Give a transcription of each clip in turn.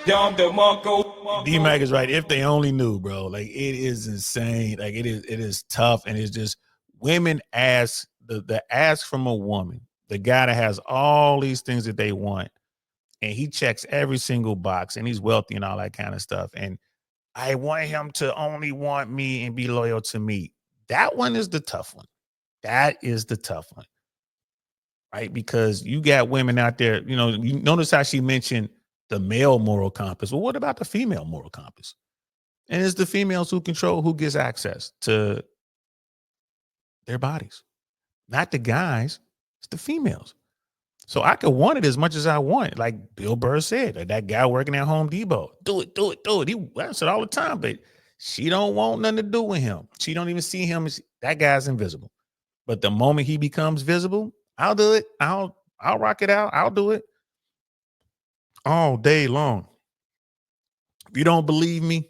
D-Mac is right. If they only knew, bro. Like, it is insane. Like, it is tough. And it's just women ask the ask from a woman, the guy that has all these things that they want, and he checks every single box, and he's wealthy and all that kind of stuff. And I want him to only want me and be loyal to me. That one is the tough one. That is the tough one, right? Because you got women out there, you notice how she mentioned the male moral compass. Well, what about the female moral compass? And it's the females who control who gets access to their bodies, not the guys, it's the females. So I could want it as much as I want it. Like Bill Burr said, that guy working at Home Depot, do it, do it, do it. He wants it all the time, but she don't want nothing to do with him. She don't even see him. That guy's invisible. But the moment he becomes visible, I'll do it. I'll rock it out. I'll do it all day long. If you don't believe me,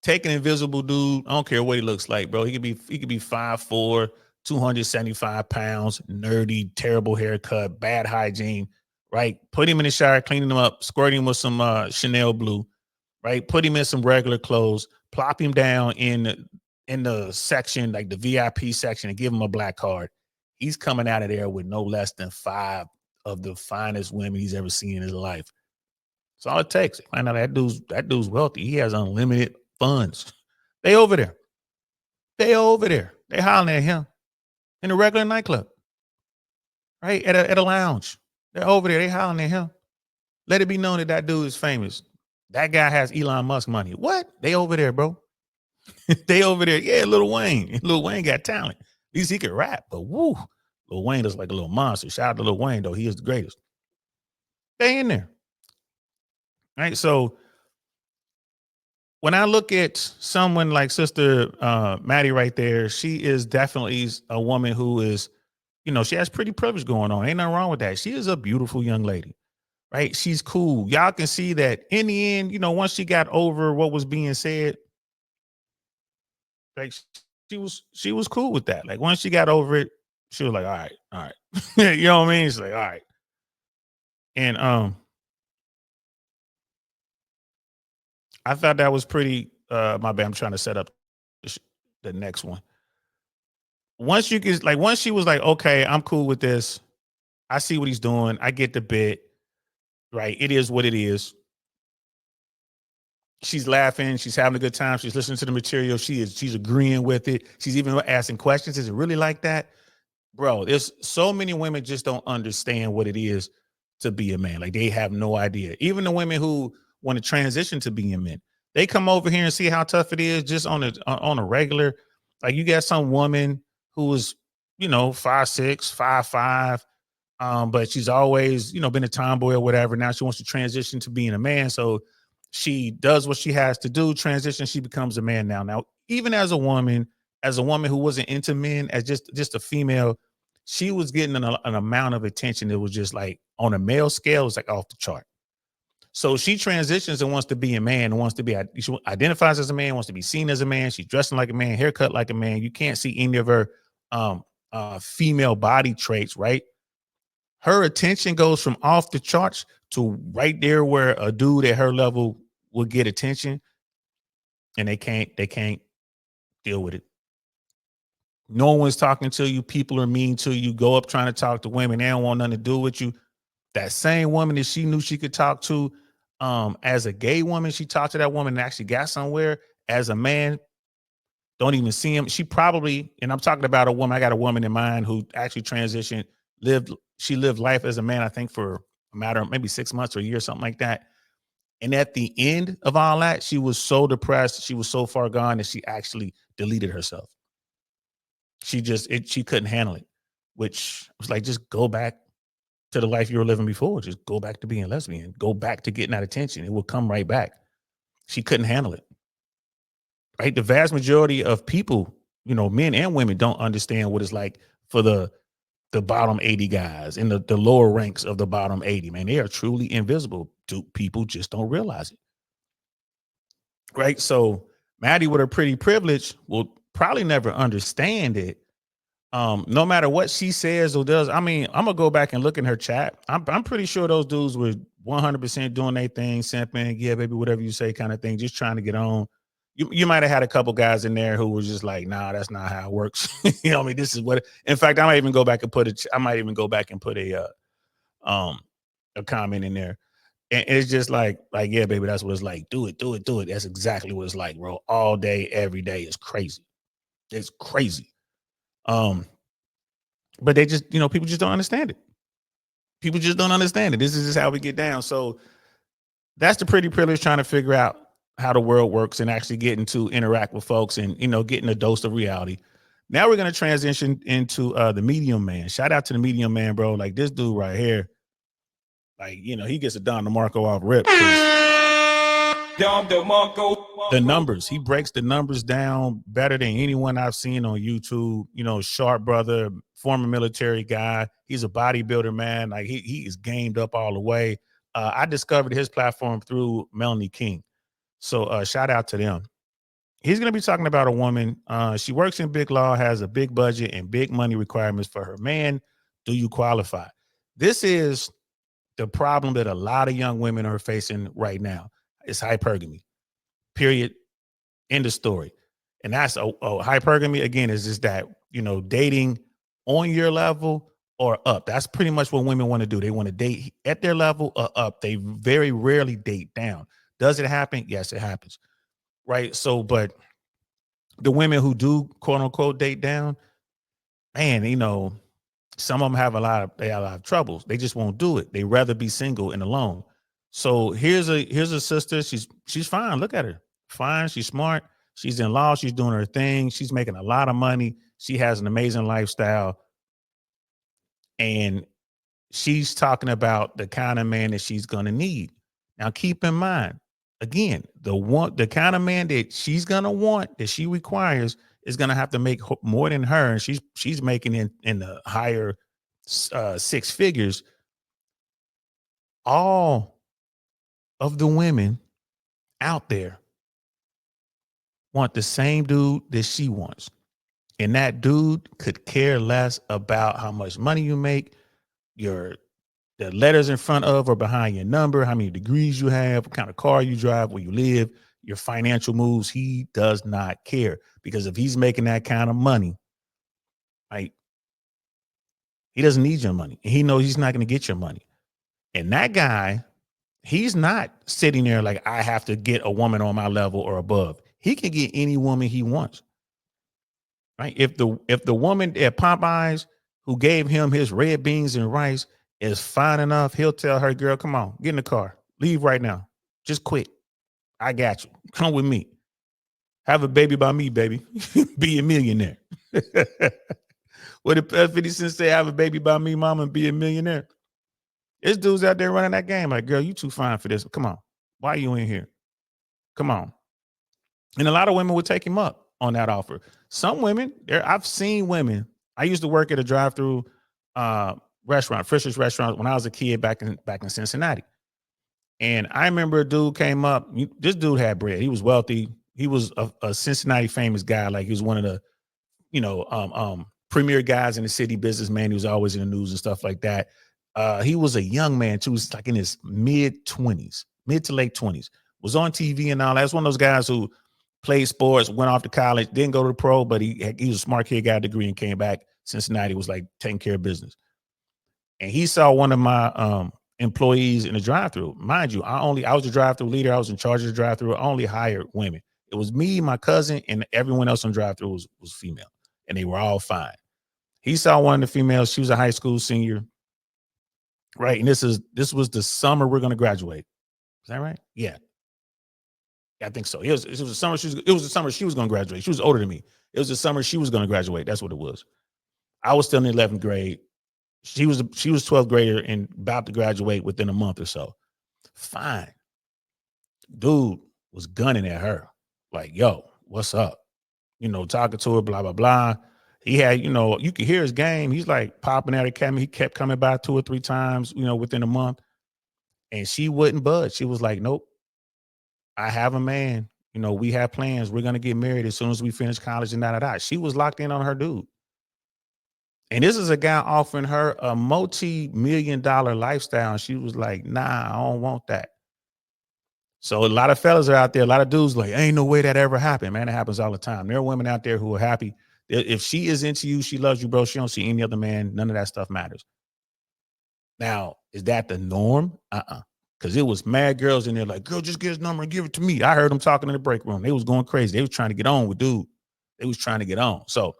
take an invisible dude. I don't care what he looks like, bro. He could be 5'4", 275 pounds, nerdy, terrible haircut, bad hygiene, right? Put him in the shower, cleaning him up, squirt him with some Chanel blue, right? Put him in some regular clothes, plop him down in the section, like the VIP section, and give him a black card. He's coming out of there with no less than 5 of the finest women he's ever seen in his life. That's all it takes. Find out that dude's wealthy. He has unlimited funds. They over there. They hollering at him in a regular nightclub, right? At a lounge. They're over there. They hollering at him. Let it be known that dude is famous. That guy has Elon Musk money. What? They over there, bro. They over there. Yeah, Lil Wayne. Lil Wayne got talent. At least he could rap, but woo. Lil Wayne is like a little monster. Shout out to Lil Wayne, though. He is the greatest. They in there. Right? So when I look at someone like Sister Maddie right there, she is definitely a woman who is, she has pretty privilege going on. Ain't nothing wrong with that. She is a beautiful young lady, right? She's cool. Y'all can see that in the end, once she got over what was being said, like she was cool with that. Like once she got over it, she was like, all right. You know what I mean? She's like, all right. And I thought that was pretty my bad. I'm trying to set up the next one. Once she was like, okay, I'm cool with this. I see what he's doing. I get the bit. Right. It is what it is. She's laughing. She's having a good time. She's listening to the material. She's agreeing with it. She's even asking questions. Is it really like that? Bro, there's so many women just don't understand what it is to be a man. Like they have no idea. Even the women who want to transition to being men, they come over here and see how tough it is just on a regular. Like you got some woman who was, 5'6", 5'5", but she's always, been a tomboy or whatever. Now she wants to transition to being a man. So she does what she has to do, transition. She becomes a man now. Now, even as a woman who wasn't into men, as just a female, she was getting an amount of attention that was just like on a male scale, it's like off the chart. So she transitions and wants to be a man, and she identifies as a man, wants to be seen as a man. She's dressing like a man, haircut like a man. You can't see any of her female body traits, right? Her attention goes from off the charts to right there where a dude at her level would get attention, and they can't deal with it. No one's talking to you. People are mean to you. Go up trying to talk to women. They don't want nothing to do with you. That same woman that she knew she could talk to as a gay woman, she talked to that woman and actually got somewhere. As a man, don't even see him. She probably, and I'm talking about a woman, I got a woman in mind who actually transitioned, she lived life as a man, I think for a matter of maybe 6 months or a year, something like that. And at the end of all that, she was so depressed. She was so far gone that she actually deleted herself. She couldn't handle it, which was like, just go back to the life you were living before. Just go back to being lesbian. Go back to getting that attention. It will come right back. She couldn't handle it. Right? The vast majority of people, men and women, don't understand what it's like for the bottom 80 guys in the lower ranks of the bottom 80. Man, they are truly invisible. People just don't realize it. Right? So Maddie, with her pretty privilege, will probably never understand it No matter what she says or does, I mean, I'm gonna go back and look in her chat. I'm pretty sure those dudes were 100% doing their thing, simping, yeah, baby, whatever you say, kind of thing, just trying to get on. You might have had a couple guys in there who were just like, nah, that's not how it works. You know, I mean, this is what. In fact, I might even go back and put I might even go back and put um a comment in there, and it's just like, yeah, baby, that's what it's like. Do it, do it, do it. That's exactly what it's like, bro. All day, every day is crazy. It's crazy. Um, but they just, people just don't understand it. People just don't understand it. This is just how we get down. So that's the pretty privilege, trying to figure out how the world works and actually getting to interact with folks and, getting a dose of reality. Now we're going to transition into the medium man. Shout out to the medium man, bro. Like this dude right here, like, he gets a Don DeMarco off rip. Don DeMarco. The numbers. He breaks the numbers down better than anyone I've seen on YouTube. Sharp brother, former military guy. He's a bodybuilder, man. Like he is gamed up all the way. I discovered his platform through Melanie King. So shout out to them. He's going to be talking about a woman. She works in big law, has a big budget and big money requirements for her man. Do you qualify? This is the problem that a lot of young women are facing right now. It's hypergamy. Period. End of story. And that's hypergamy, again, is just that, dating on your level or up. That's pretty much what women want to do. They want to date at their level or up. They very rarely date down. Does it happen? Yes, it happens. Right. So, but the women who do quote unquote date down, man, some of them have they have a lot of troubles. They just won't do it. They rather be single and alone. So here's a sister. She's fine. Look at her. Fine. She's smart. She's in law. She's doing her thing. She's making a lot of money. She has an amazing lifestyle. And she's talking about the kind of man that she's gonna need. Now keep in mind, again, the kind of man that she's gonna want, that she requires, is gonna have to make more than her, and she's making in the higher six figures. All of the women out there want the same dude that she wants, and that dude could care less about how much money you make, the letters in front of or behind your number, how many degrees you have, what kind of car you drive, where you live, your financial moves. He does not care, because if he's making that kind of money, right, he doesn't need your money. And he knows he's not going to get your money. And that guy, he's not sitting there like, I have to get a woman on my level or above. He can get any woman he wants. Right? If the woman at Popeyes who gave him his red beans and rice is fine enough, he'll tell her, girl, come on, get in the car. Leave right now. Just quit. I got you. Come with me. Have a baby by me, baby. Be a millionaire. What did 50 Cent say? Have a baby by me, mama, and be a millionaire. This dude's out there running that game. Like, girl, you too fine for this. Come on. Why are you in here? Come on. And a lot of women would take him up on that offer. Some women, I've seen women. I used to work at a drive-through restaurant, Frisch's restaurant, when I was a kid back in Cincinnati. And I remember a dude came up. This dude had bread. He was wealthy. He was a Cincinnati famous guy. Like, he was one of the, premier guys in the city, businessman. He was always in the news and stuff like that. He was a young man too. He was like in his mid to late 20s. Was on TV and all. That's one of those guys who played sports, went off to college, didn't go to the pro, but he was a smart kid, got a degree, and came back. Cincinnati, was like taking care of business. And he saw one of my employees in the drive-through. Mind you, I was the drive-through leader. I was in charge of the drive-through. I only hired women. It was me, my cousin, and everyone else on drive-through was female, and they were all fine. He saw one of the females. She was a high school senior, right? And this was the summer we're going to graduate. Is that right? Yeah, I think so. It was the summer. It was the summer she was going to graduate. She was older than me. It was the summer she was going to graduate. That's what it was. I was still in the 11th grade. She was 12th grader and about to graduate within a month or so. Fine. Dude was gunning at her. Like, yo, what's up? Talking to her, blah, blah, blah. He had, you could hear his game. He's like popping at her. He kept coming by 2 or 3 times, within a month. And she wouldn't budge. She was like, nope, I have a man. We have plans. We're going to get married as soon as we finish college and da. She was locked in on her dude. And this is a guy offering her a multi-million-dollar lifestyle. And she was like, nah, I don't want that. So a lot of fellas are out there, a lot of dudes like, ain't no way that ever happened. Man, it happens all the time. There are women out there who are happy. If she is into you, she loves you, bro. She don't see any other man. None of that stuff matters. Now, is that the norm? Because it was mad girls in there like, girl, just get his number and give it to me. I heard them talking in the break room. They was going crazy. They was trying to get on with dude. They was trying to get on. So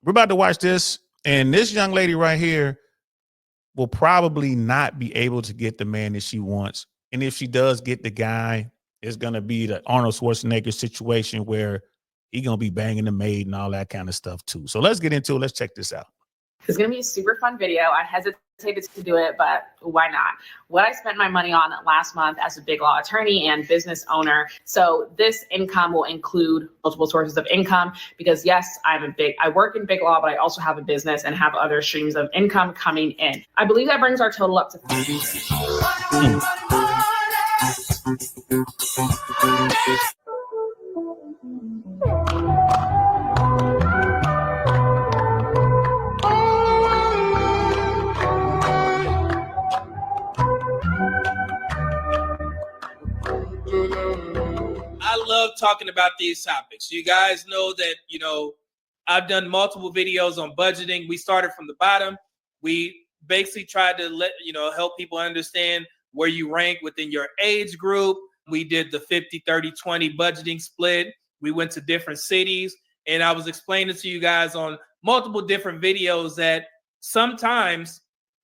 we're about to watch this. And this young lady right here will probably not be able to get the man that she wants. And if she does get the guy, it's going to be the Arnold Schwarzenegger situation where he going to be banging the maid and all that kind of stuff too. So let's get into it. Let's check this out. It's going to be a super fun video. I hesitated to do it, but why not? What I spent my money on last month as a big law attorney and business owner. So this income will include multiple sources of income because yes, I work in big law, but I also have a business and have other streams of income coming in. I believe that brings our total up to I love talking about these topics. You guys know that, I've done multiple videos on budgeting. We started from the bottom. We basically tried to help people understand where you rank within your age group. We did the 50, 30, 20 budgeting split. We went to different cities, and I was explaining to you guys on multiple different videos that sometimes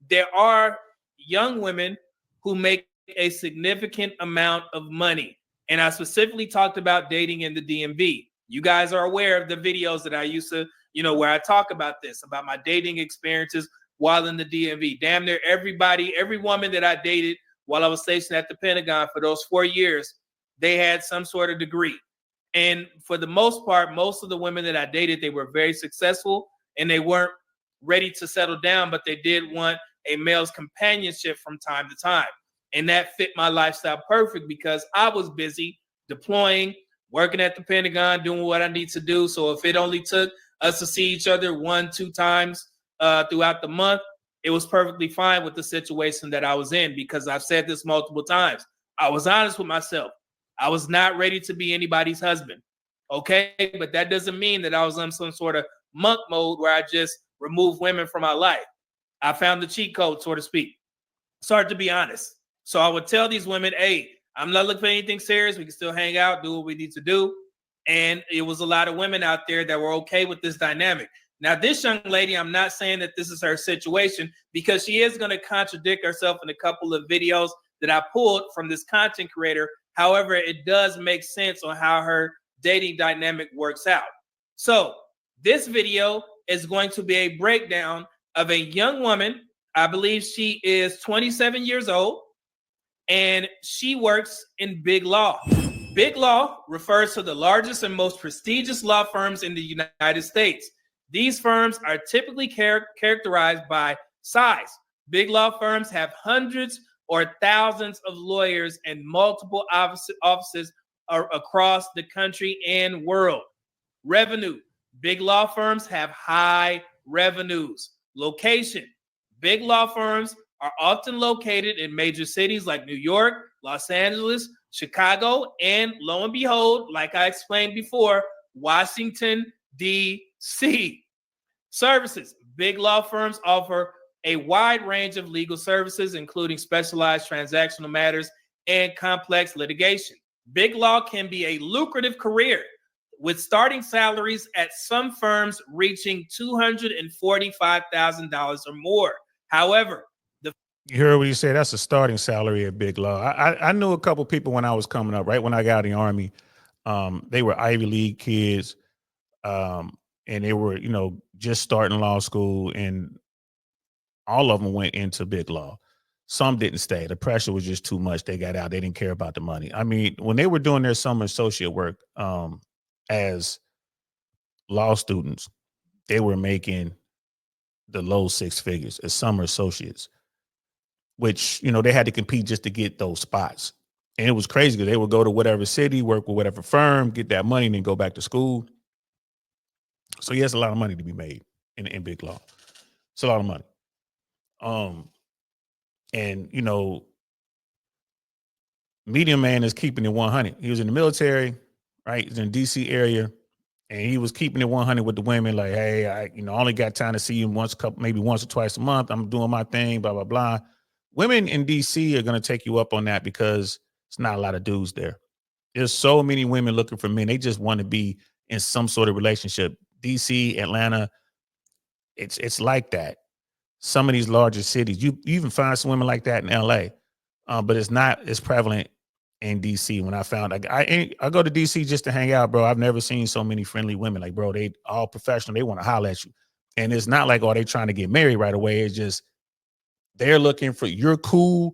there are young women who make a significant amount of money. And I specifically talked about dating in the DMV. You guys are aware of the videos that I used to, where I talk about this, about my dating experiences while in the DMV. Damn near every woman that I dated while I was stationed at the Pentagon for those 4 years, they had some sort of degree. And for the most part, most of the women that I dated, they were very successful and they weren't ready to settle down, but they did want a male's companionship from time to time. And that fit my lifestyle perfect because I was busy deploying, working at the Pentagon, doing what I need to do. So if it only took us to see each other 1-2 times throughout the month, it was perfectly fine with the situation that I was in because I've said this multiple times. I was honest with myself. I was not ready to be anybody's husband. Okay, but that doesn't mean that I was on some sort of monk mode where I just remove women from my life. I found the cheat code, so to speak. Started to be honest. So I would tell these women, hey, I'm not looking for anything serious. We can still hang out, do what we need to do. And it was a lot of women out there that were okay with this dynamic. Now, this young lady, I'm not saying that this is her situation because she is going to contradict herself in a couple of videos that I pulled from this content creator. However, it does make sense on how her dating dynamic works out. So this video is going to be a breakdown of a young woman. I believe she is 27 years old. And she works in big law. Big law refers to the largest and most prestigious law firms in the United States. These firms are typically characterized by size. Big law firms have hundreds or thousands of lawyers and multiple offices across the country and world. Revenue. Big law firms have high revenues. Location. Big law firms are often located in major cities like New York, Los Angeles, Chicago, and lo and behold, like I explained before, Washington, D.C. Services. Big law firms offer a wide range of legal services, including specialized transactional matters and complex litigation. Big law can be a lucrative career, with starting salaries at some firms reaching $245,000 or more. However, you heard what he said. That's a starting salary at big law. I knew a couple people when I was coming up, right when I got out of the Army. They were Ivy League kids, and they were, just starting law school, and all of them went into big law. Some didn't stay. The pressure was just too much. They got out. They didn't care about the money. I mean, when they were doing their summer associate work as law students, they were making the low six figures as summer associates, which, they had to compete just to get those spots. And it was crazy because they would go to whatever city, work with whatever firm, get that money, and then go back to school. So yes, a lot of money to be made. in big law. It's a lot of money. And you know, medium man is keeping it 100. He was in the military, right? He's in the DC area, and he was keeping it 100 with the women. Like, hey, I only got time to see you maybe once or twice a month. I'm doing my thing, blah blah blah. Women in DC are going to take you up on that because it's not a lot of dudes there. There's so many women looking for men. They just want to be in some sort of relationship. DC, Atlanta, it's like that. Some of these larger cities, you even find some women like that in LA, but it's not as prevalent in DC. When I found, I go to DC just to hang out, bro. I've never seen so many friendly women. Like, bro, they all professional. They want to holler at you, and it's not like, oh, they trying to get married right away. It's just they're looking for, you're cool,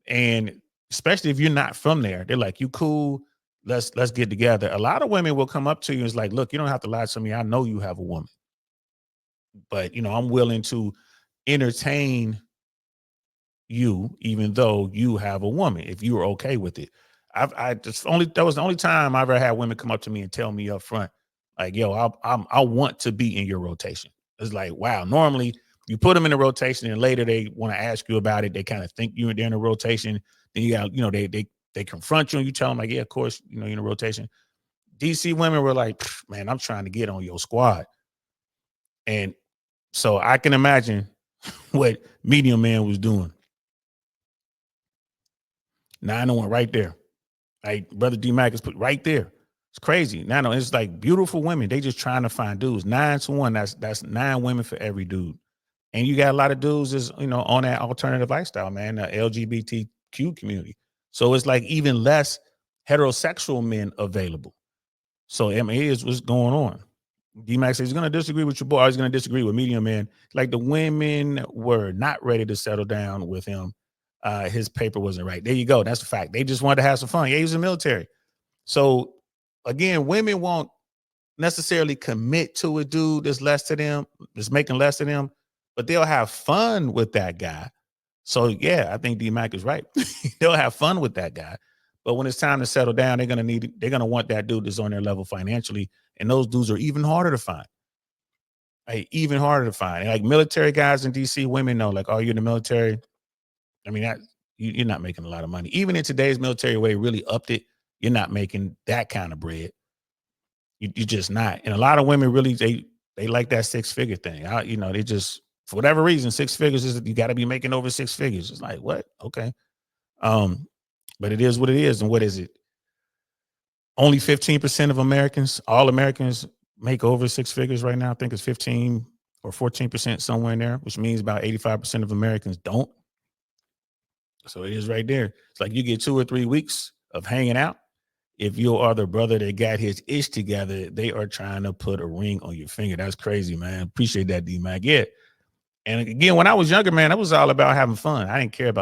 and especially if you're not from there, they're like, you cool. Let's get together. A lot of women will come up to you and it's like, look, you don't have to lie to me. I know you have a woman, but I'm willing to entertain you even though you have a woman, if you were okay with it. That was the only time I ever had women come up to me and tell me up front, like, yo, I want to be in your rotation. It's like, wow, normally you put them in a rotation and later they want to ask you about it. They kind of think you're in a rotation. Then you got, they confront you and you tell them like, yeah, of course, you're in a rotation. DC women were like, man, I'm trying to get on your squad. And so I can imagine what medium man was doing. 901 right there. Like Brother D-Mac is put right there. It's crazy. Now it's like beautiful women. They just trying to find dudes. 9-to-1. That's 9 women for every dude. And you got a lot of dudes is, on that alternative lifestyle, man, the LGBTQ community. So it's like even less heterosexual men available. So I mean, here's what's going on. D-Mac says he's going to disagree with your boy. Or he's going to disagree with medium men. Like the women were not ready to settle down with him. His paper wasn't right. There you go. That's the fact. They just wanted to have some fun. Yeah, he was in the military. So again, women won't necessarily commit to a dude that's making less to them, but they'll have fun with that guy. So yeah, I think D-Mac is right. They'll have fun with that guy. But when it's time to settle down, they're gonna want that dude that's on their level financially. And those dudes are even harder to find. Even harder to find. And like military guys in DC, women know, like, oh, you're in the military. I mean, you're not making a lot of money. Even in today's military way, really upped it, you're not making that kind of bread. You're just not. And a lot of women really, they like that 6-figure thing. They just, for whatever reason, 6 figures is, you got to be making over 6 figures. It's like, what? Okay. But it is what it is. And what is it? Only 15% of all Americans make over 6 figures right now. I think it's 15 or 14% somewhere in there, which means about 85% of Americans don't. So it is right there. It's like you get 2 or 3 weeks of hanging out. If you are the brother that got his ish together, they are trying to put a ring on your finger. That's crazy, man. Appreciate that, D-Mac. Yeah. And again, when I was younger, man, it was all about having fun. I didn't care.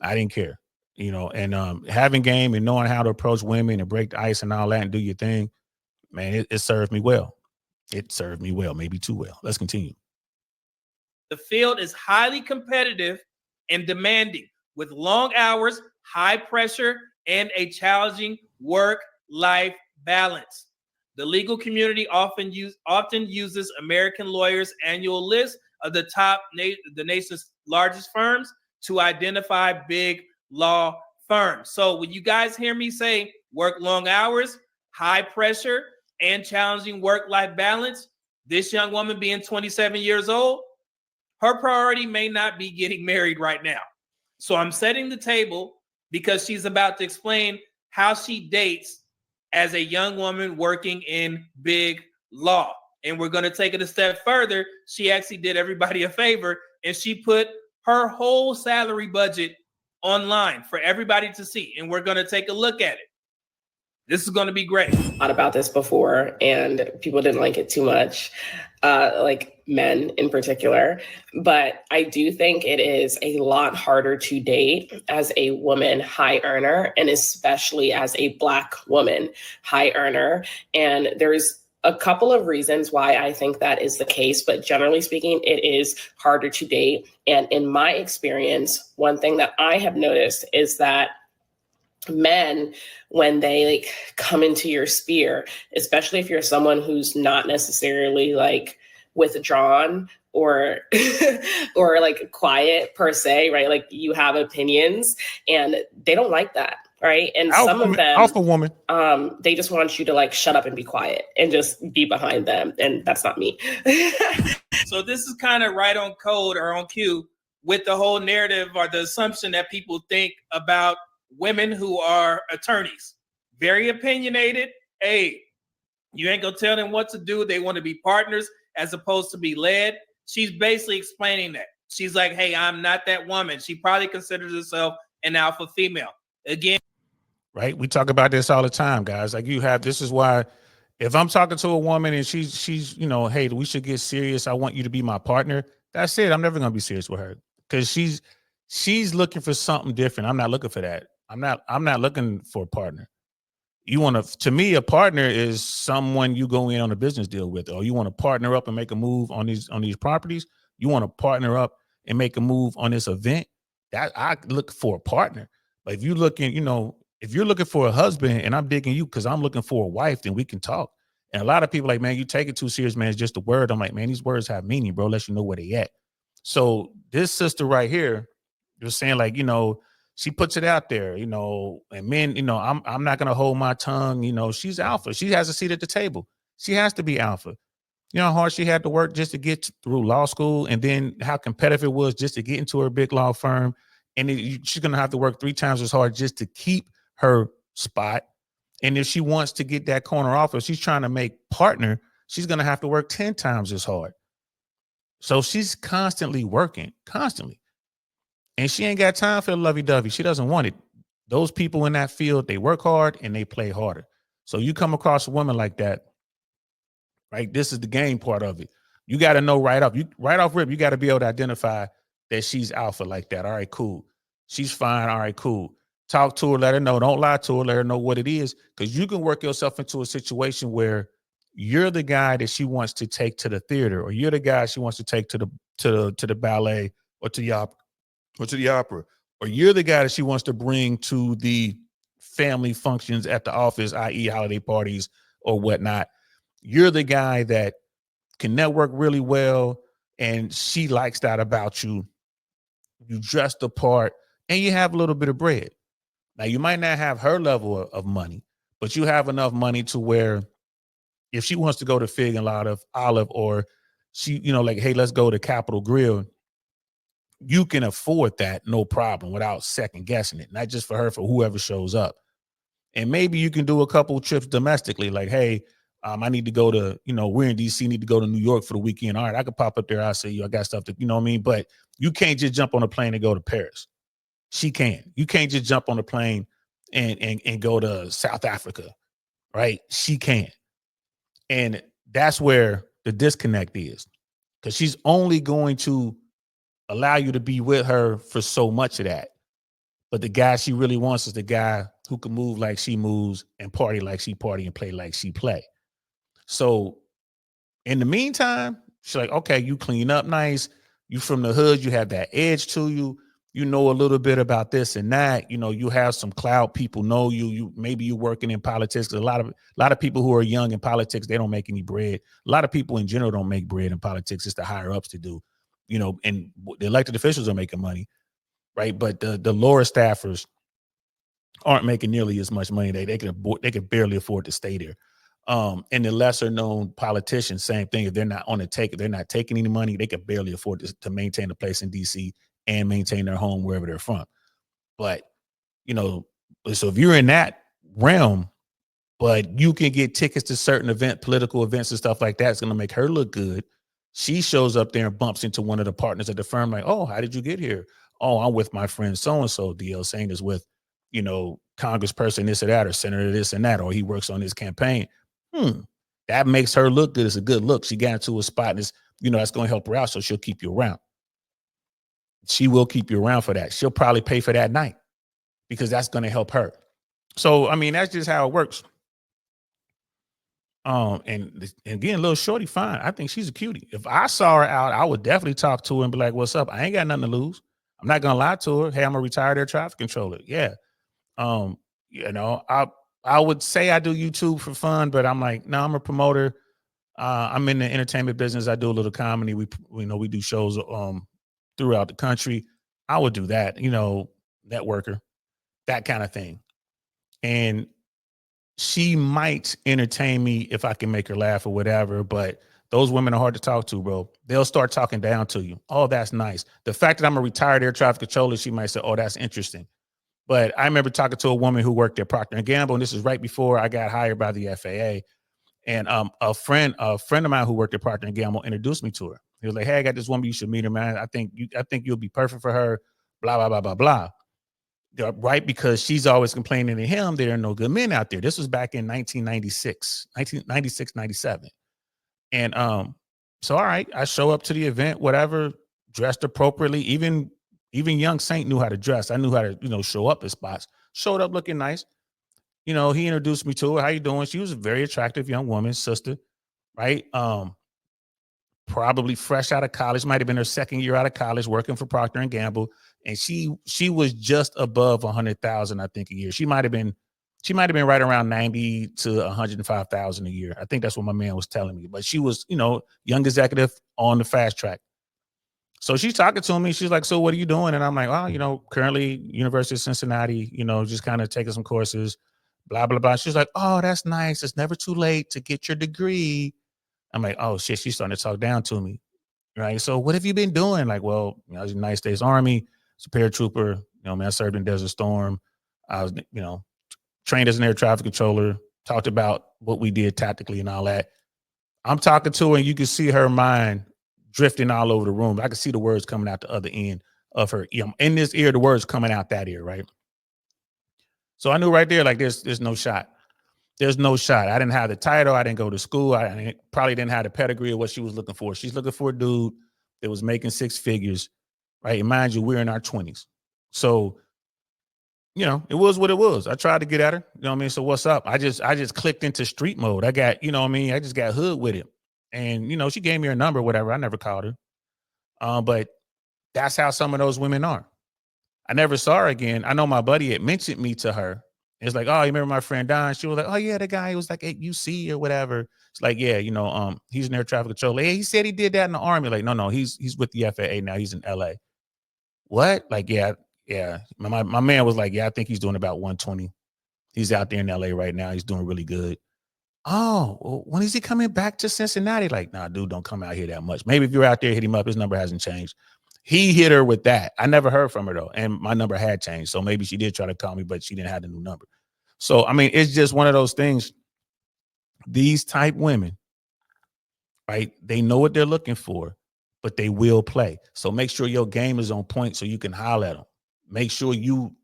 And having game and knowing how to approach women and break the ice and all that and do your thing, man, it served me well. It served me well, maybe too well. Let's continue. The field is highly competitive and demanding with long hours, high pressure, and a challenging work-life balance. The legal community often uses American Lawyers' annual list of the nation's largest firms to identify big law firms. So when you guys hear me say work long hours, high pressure, and challenging work-life balance, this young woman being 27 years old, her priority may not be getting married right now. So I'm setting the table because she's about to explain how she dates as a young woman working in big law. And we're going to take it a step further. She actually did everybody a favor and she put her whole salary budget online for everybody to see. And we're going to take a look at it. This is going to be great. Thought about this before and people didn't like it too much, like men in particular. But I do think it is a lot harder to date as a woman high earner, and especially as a Black woman high earner. And there's a couple of reasons why I think that is the case, but generally speaking, it is harder to date. And in my experience, one thing that I have noticed is that men, when they come into your sphere, especially if you're someone who's not necessarily withdrawn or or like quiet per se, right? Like you have opinions and they don't like that, right? And some of them, alpha woman, they just want you to like shut up and be quiet and just be behind them, and that's not me. So this is kind of right on code or on cue with the whole narrative or the assumption that people think about women who are attorneys. Very opinionated. Hey, you ain't gonna tell them what to do. They want to be partners as opposed to be led. She's basically explaining that. She's like, hey, I'm not that woman. She probably considers herself an alpha female. Again, right? We talk about this all the time, guys. Like this is why if I'm talking to a woman and she's, you know, hey, we should get serious. I want you to be my partner. That's it. I'm never gonna be serious with her because she's looking for something different. I'm not looking for that. I'm not looking for a partner. You want to me, a partner is someone you go in on a business deal with, or you want to partner up and make a move on these properties. You want to partner up and make a move on this event. That I look for a partner. But if you're looking, you know, if you're looking for a husband and I'm digging you because I'm looking for a wife, then we can talk. And a lot of people like, man, you take it too serious, man. It's just a word. I'm like, man, these words have meaning, bro. Let you know where they at. So this sister right here, you're saying like, you know, she puts it out there, you know, and men, you know, I'm not gonna hold my tongue, you know, she's alpha. She has a seat at the table. She has to be alpha. You know how hard she had to work just to get through law school, and then how competitive it was just to get into her big law firm. And she's gonna have to work 3 times as hard just to keep her spot. And if she wants to get that corner office, she's trying to make partner, she's gonna have to work 10 times as hard. So she's constantly working, constantly. And she ain't got time for the lovey-dovey. She doesn't want it. Those people in that field, they work hard and they play harder. So you come across a woman like that, right? This is the game part of it. You got to know right off rip, you got to be able to identify that she's alpha like that. All right, cool. She's fine. All right, cool. Talk to her, let her know. Don't lie to her, let her know what it is. Because you can work yourself into a situation where you're the guy that she wants to take to the theater, or you're the guy she wants to take to the ballet or to the opera, or you're the guy that she wants to bring to the family functions at the office, i.e. holiday parties or whatnot. You're the guy that can network really well, and she likes that about you. You dress the part, and you have a little bit of bread. Now, you might not have her level of money, but you have enough money to where if she wants to go to Fig and Olive, or she, you know, like, hey, let's go to Capitol Grill, you can afford that, no problem, without second guessing it. Not just for her, for whoever shows up. And maybe you can do a couple trips domestically, like, hey, I need to go to, you know, we're in DC, need to go to New York for the weekend. All right, I could pop up there. I'll see you. I got stuff to, you know what I mean? But you can't just jump on a plane and go to Paris. She can. You can't just jump on a plane and go to South Africa, right? She can. And that's where the disconnect is, because she's only going to allow you to be with her for so much of that. But the guy she really wants is the guy who can move like she moves and party like she party and play like she play. So in the meantime, she's like, okay, you clean up nice. You from the hood, you have that edge to you. You know a little bit about this and that. You know, you have some clout. People know you. Maybe you're working in politics. A lot of people who are young in politics, they don't make any bread. A lot of people in general don't make bread in politics. It's the higher ups to do. You know, and the elected officials are making money, right? But the lower staffers aren't making nearly as much money. They can barely afford to stay there. And the lesser known politicians, same thing. If they're not on the take, if they're not taking any money, they can barely afford to maintain a place in DC and maintain their home wherever they're from. But, you know, so if you're in that realm, but you can get tickets to certain political events and stuff like that, it's going to make her look good. She shows up there and bumps into one of the partners at the firm, like, oh, how did you get here? Oh, I'm with my friend so-and-so. DL Saint is with, you know, congressperson this or that, or senator this and that, or he works on his campaign. That makes her look good. It's a good look. She got into a spot and it's, you know, that's going to help her out. So she'll keep you around. She will keep you around for that. She'll probably pay for that night because that's going to help her. So, I mean, that's just how it works. And again, little shorty, fine. I think she's a cutie. If I saw her out, I would definitely talk to her and be like, what's up? I ain't got nothing to lose. I'm not going to lie to her. Hey, I'm a retired air traffic controller. Yeah. You know, I would say I do YouTube for fun, but I'm like, no, I'm a promoter. I'm in the entertainment business. I do a little comedy. We do shows throughout the country. I would do that, networker, that kind of thing. And she might entertain me if I can make her laugh or whatever, but those women are hard to talk to, bro. They'll start talking down to you. Oh, that's nice. The fact that I'm a retired air traffic controller, she might say, oh, that's interesting. But I remember talking to a woman who worked at Procter & Gamble, and this is right before I got hired by the FAA. And a friend of mine who worked at Procter & Gamble introduced me to her. He was like, hey, I got this woman, you should meet her, man. I think you'll be perfect for her, blah, blah, blah, blah, blah. Right, because she's always complaining to him there are no good men out there. This was back in 1996, 97. And so all right, I show up to the event, whatever, dressed appropriately. Even young Saint knew how to dress. I knew how to, show up at spots. Showed up looking nice. He introduced me to her. How you doing? She was a very attractive young woman, sister, right? Probably fresh out of college, might have been her second year out of college, working for Procter & Gamble. And she was just above 100,000, I think, a year. She might have been right around 90 to 105,000 a year. I think that's what my man was telling me. But she was, young executive on the fast track. So she's talking to me. She's like, so what are you doing? And I'm like, oh, currently University of Cincinnati, just kind of taking some courses, blah, blah, blah. She's like, oh, that's nice. It's never too late to get your degree. I'm like, oh shit, she's starting to talk down to me. Right. So what have you been doing? Like, well, I was in the United States Army, as a paratrooper, I served in Desert Storm. I was, trained as an air traffic controller, talked about what we did tactically and all that. I'm talking to her and you can see her mind drifting all over the room. I can see the words coming out the other end of her. In this ear, the words coming out that ear, right? So I knew right there, like there's no shot. There's no shot. I didn't have the title. I didn't go to school. I probably didn't have the pedigree of what she was looking for. She's looking for a dude that was making six figures, right? And mind you, we're in our 20s. So, it was what it was. I tried to get at her. You know what I mean? So what's up? I just clicked into street mode. I got, I just got hood with it. And, she gave me her number, whatever. I never called her. But that's how some of those women are. I never saw her again. I know my buddy had mentioned me to her. It's like, oh, you remember my friend Don? She was like, oh yeah, the guy who was like at UC or whatever. It's like, yeah, he's an air traffic controller. Hey, he said he did that in the Army. Like, no, he's with the FAA now. He's in LA. What? Like, yeah. My man was like, yeah, I think he's doing about 120. He's out there in LA right now. He's doing really good. Oh, well, when is he coming back to Cincinnati? Like, nah, dude, don't come out here that much. Maybe if you're out there, hit him up. His number hasn't changed. He hit her with that. I never heard from her though. And my number had changed. So maybe she did try to call me, but she didn't have the new number. So, I mean, it's just one of those things. These type women, right? They know what they're looking for, but they will play. So make sure your game is on point so you can holler at them. Make sure you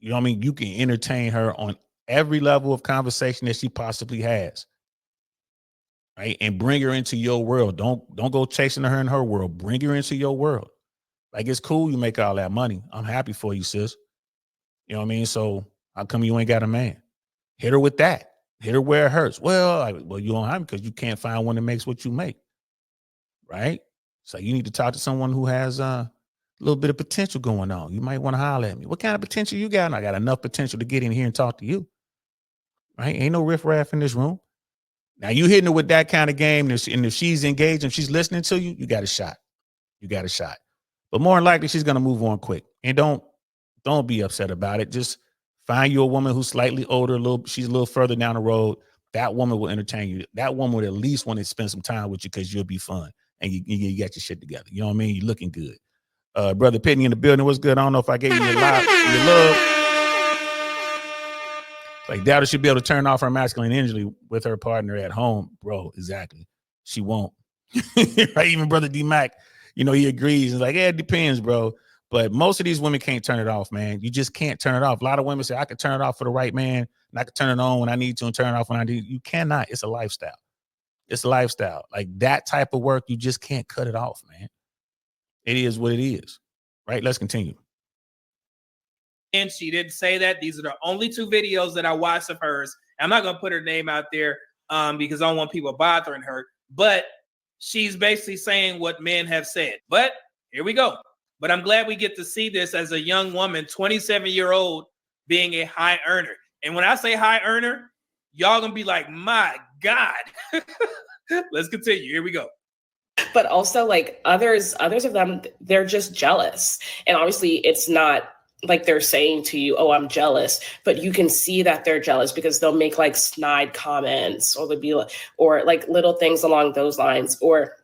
can entertain her on every level of conversation that she possibly has. Right. And bring her into your world. Don't go chasing her in her world. Bring her into your world. Like, it's cool you make all that money. I'm happy for you, sis. You know what I mean? So how come you ain't got a man? Hit her with that. Hit her where it hurts. Well, you don't have because you can't find one that makes what you make. Right? So you need to talk to someone who has a little bit of potential going on. You might want to holler at me. What kind of potential you got? And I got enough potential to get in here and talk to you. Right? Ain't no riffraff in this room. Now you hitting her with that kind of game, and if she's engaged and she's listening to you, you got a shot. You got a shot. But more than likely, she's gonna move on quick. And don't be upset about it. Just find you a woman who's slightly older, she's a little further down the road. That woman will entertain you. That woman would at least want to spend some time with you because you'll be fun and you got your shit together. You know what I mean? You're looking good. Brother Pitney in the building. What's good? I don't know if I gave you your love. Like, Dowdy should be able to turn off her masculine energy with her partner at home. Bro, exactly. She won't. Right? Even Brother D-Mac, he agrees. He's like, yeah, it depends, bro. But most of these women can't turn it off, man. You just can't turn it off. A lot of women say, I can turn it off for the right man, and I can turn it on when I need to and turn it off when I need. You cannot. It's a lifestyle. It's a lifestyle. Like, that type of work, you just can't cut it off, man. It is what it is. Right? Let's continue. And she didn't say that. These are the only two videos that I watched of hers. I'm not going to put her name out there because I don't want people bothering her. But she's basically saying what men have said. But here we go. But I'm glad we get to see this as a young woman, 27-year-old, being a high earner. And when I say high earner, y'all going to be like, my God. Let's continue. Here we go. But also like others of them, they're just jealous. And obviously it's not like they're saying to you, oh, I'm jealous, but you can see that they're jealous because they'll make like snide comments, or they'll be like, or like little things along those lines. Or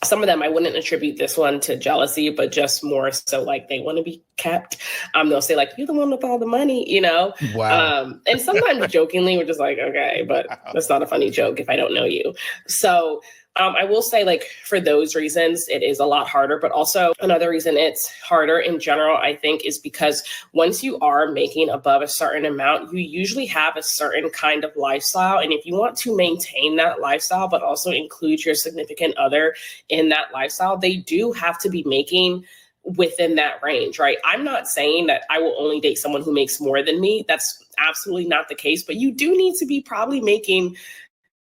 some of them, I wouldn't attribute this one to jealousy, but just more so like they want to be kept. They'll say like, you're the one with all the money, you know? Wow. And sometimes jokingly, we're just like, okay, but that's not a funny joke if I don't know you. So I will say, like, for those reasons, it is a lot harder. But also another reason it's harder in general, I think, is because once you are making above a certain amount, you usually have a certain kind of lifestyle. And if you want to maintain that lifestyle, but also include your significant other in that lifestyle, they do have to be making within that range, right? I'm not saying that I will only date someone who makes more than me. That's absolutely not the case. But you do need to be probably making,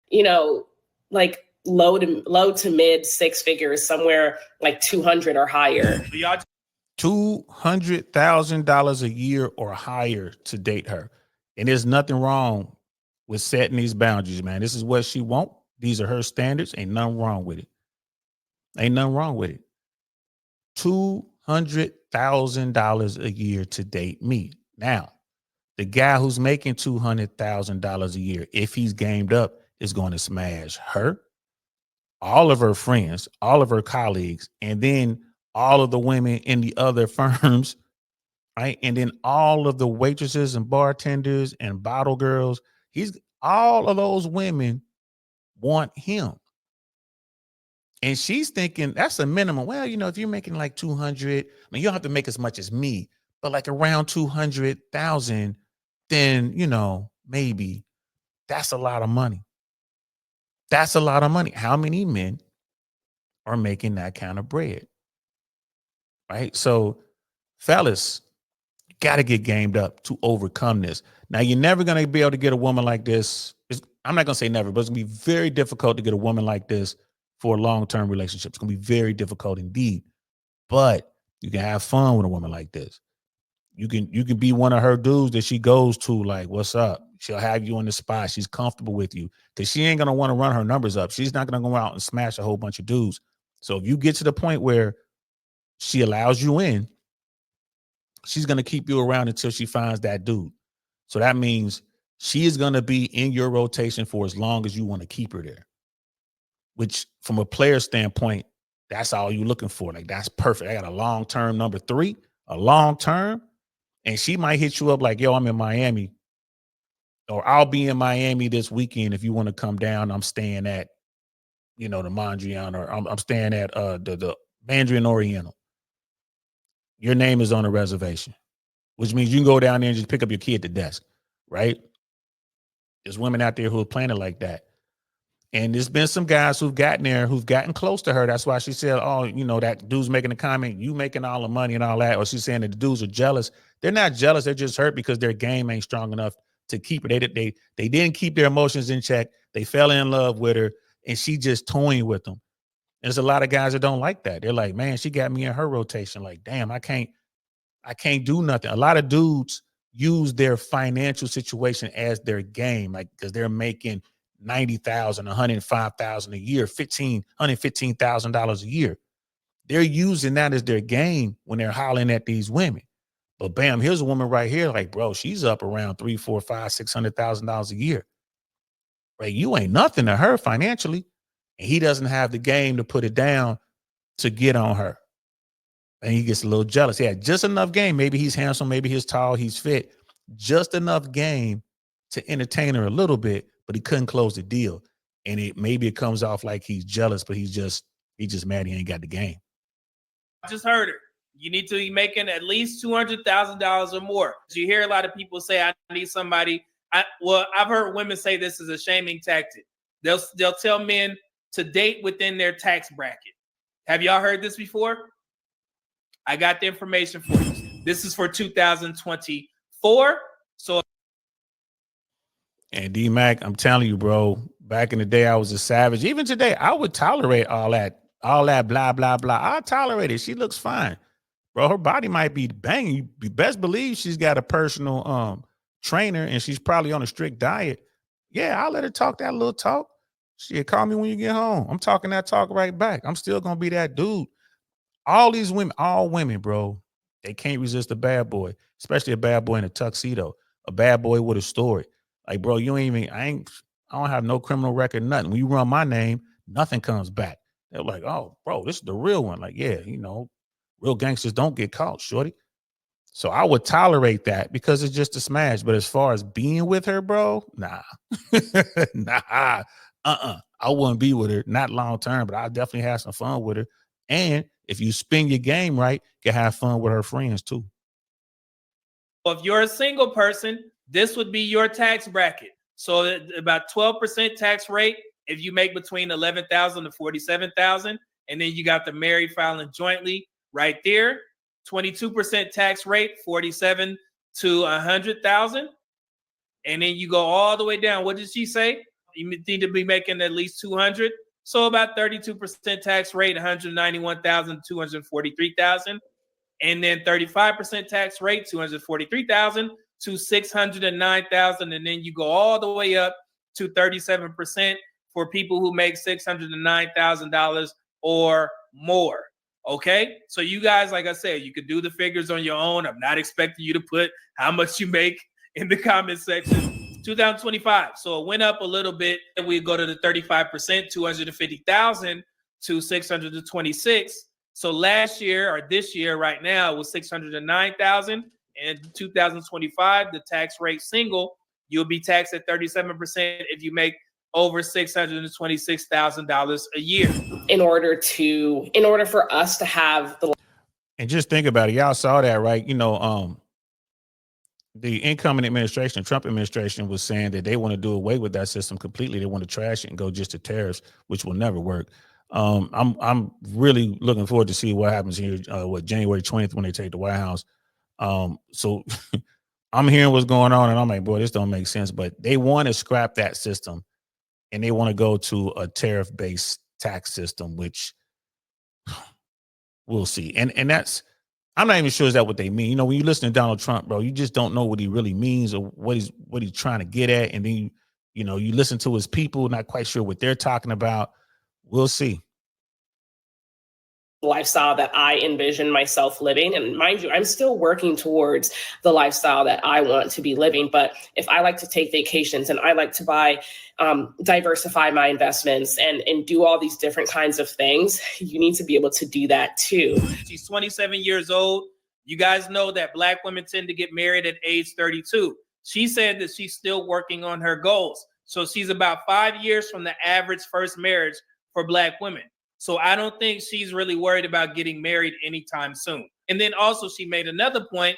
you know, like low to mid six figures, somewhere like 200 or higher. $200,000 a year or higher to date her. And there's nothing wrong with setting these boundaries, man. This is what she wants. These are her standards. Ain't nothing wrong with it. Ain't nothing wrong with it. $200,000 a year to date me. Now, the guy who's making $200,000 a year, if he's gamed up, is going to smash her, all of her friends, all of her colleagues, and then all of the women in the other firms, right? And then all of the waitresses and bartenders and bottle girls. All of those women want him. And she's thinking that's a minimum. Well, you know, if you're making like 200, I mean, you don't have to make as much as me, but like around 200,000, then, you know, maybe that's a lot of money. That's a lot of money. How many men are making that kind of bread? Right? So, fellas, you got to get gamed up to overcome this. Now, you're never going to be able to get a woman like this. I'm not going to say never, but it's going to be very difficult to get a woman like this for a long-term relationship. It's going to be very difficult indeed. But you can have fun with a woman like this. You can be one of her dudes that she goes to, like, what's up? She'll have you on the spot. She's comfortable with you because she ain't going to want to run her numbers up. She's not going to go out and smash a whole bunch of dudes. So if you get to the point where she allows you in, she's going to keep you around until she finds that dude. So that means she is going to be in your rotation for as long as you want to keep her there, which from a player standpoint, that's all you're looking for. Like, that's perfect. I got a long-term number 3, a long-term. And she might hit you up like, yo, I'm in Miami, or I'll be in Miami this weekend. If you want to come down, I'm staying at, you know, the Mondrian, or I'm staying at the Mandarin Oriental. Your name is on the reservation, which means you can go down there and just pick up your key at the desk, right? There's women out there who are planning like that. And there's been some guys who've gotten there, who've gotten close to her. That's why she said, oh, you know, that dude's making a comment, you making all the money and all that. Or she's saying that the dudes are jealous. They're not jealous. They're just hurt because their game ain't strong enough to keep it. They didn't keep their emotions in check. They fell in love with her, and she just toying with them. There's a lot of guys that don't like that. They're like, man, she got me in her rotation. Like, damn, I can't do nothing. A lot of dudes use their financial situation as their game, like, because they're making $90,000, $105,000 a year, $115,000 a year. They're using that as their game when they're hollering at these women. But bam, here's a woman right here, like, bro, she's up around $300,000, $400,000, $600,000 a year. Right? You ain't nothing to her financially, and he doesn't have the game to put it down to get on her. And he gets a little jealous. He had just enough game. Maybe he's handsome, maybe he's tall, he's fit. Just enough game to entertain her a little bit, but he couldn't close the deal. And it comes off like he's jealous, but he's just mad he ain't got the game. I just heard it. You need to be making at least $200,000 or more. You hear a lot of people say, I need somebody. I've heard women say this is a shaming tactic. They'll tell men to date within their tax bracket. Have y'all heard this before? I got the information for you. This is for 2024. So, and D-Mac, I'm telling you, bro, back in the day, I was a savage. Even today, I would tolerate all that blah, blah, blah. I tolerate it. She looks fine. Bro, her body might be banging. You best believe she's got a personal trainer, and she's probably on a strict diet. Yeah, I'll let her talk that little talk. Shit, call me when you get home. I'm talking that talk right back. I'm still gonna be that dude. All these women, all women, bro, they can't resist a bad boy, especially a bad boy in a tuxedo, a bad boy with a story. Like, bro, I don't have no criminal record, nothing. When you run my name, nothing comes back. They're like, oh, bro, this is the real one. Like, yeah, real gangsters don't get caught, shorty. So I would tolerate that because it's just a smash. But as far as being with her, bro, nah. Nah. I wouldn't be with her, not long term, but I definitely have some fun with her. And if you spin your game right, you can have fun with her friends too. If you're a single person, this would be your tax bracket. So about 12% tax rate if you make between 11,000 to 47,000, and then you got the married filing jointly right there. 22% tax rate, 47 to 100,000, and then you go all the way down. What did she say? You need to be making at least 200. So about 32% tax rate, 191,000, 243,000. And then 35% tax rate, 243,000 to 609,000. And then you go all the way up to 37% for people who make $609,000 or more. Okay. So you guys, like I said, you could do the figures on your own. I'm not expecting you to put how much you make in the comment section. 2025. So it went up a little bit. And we go to the 35%, 250,000 to 626. So last year or this year right now was 609,000. And 2025, the tax rate single, you'll be taxed at 37% if you make over $626,000 a year. In order for us to have the. And just think about it. Y'all saw that, right? The incoming administration, Trump administration, was saying that they want to do away with that system completely. They want to trash it and go just to tariffs, which will never work. I'm really looking forward to see what happens here. January 20th when they take the White House. So I'm hearing what's going on, and I'm like, boy, this don't make sense. But they want to scrap that system, and they want to go to a tariff-based tax system, which we'll see. And that's. I'm not even sure is that what they mean. When you listen to Donald Trump, bro, you just don't know what he really means or what he's trying to get at. And then, you listen to his people, not quite sure what they're talking about. We'll see. Lifestyle that I envision myself living. And mind you, I'm still working towards the lifestyle that I want to be living. But if I like to take vacations and I like to buy, diversify my investments and do all these different kinds of things, you need to be able to do that too. She's 27 years old. You guys know that Black women tend to get married at age 32. She said that she's still working on her goals. So she's about 5 years from the average first marriage for Black women. So I don't think she's really worried about getting married anytime soon. And then also she made another point.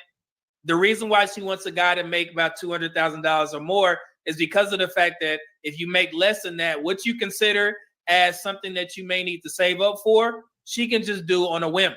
The reason why she wants a guy to make about $200,000 or more is because of the fact that if you make less than that, what you consider as something that you may need to save up for, she can just do on a whim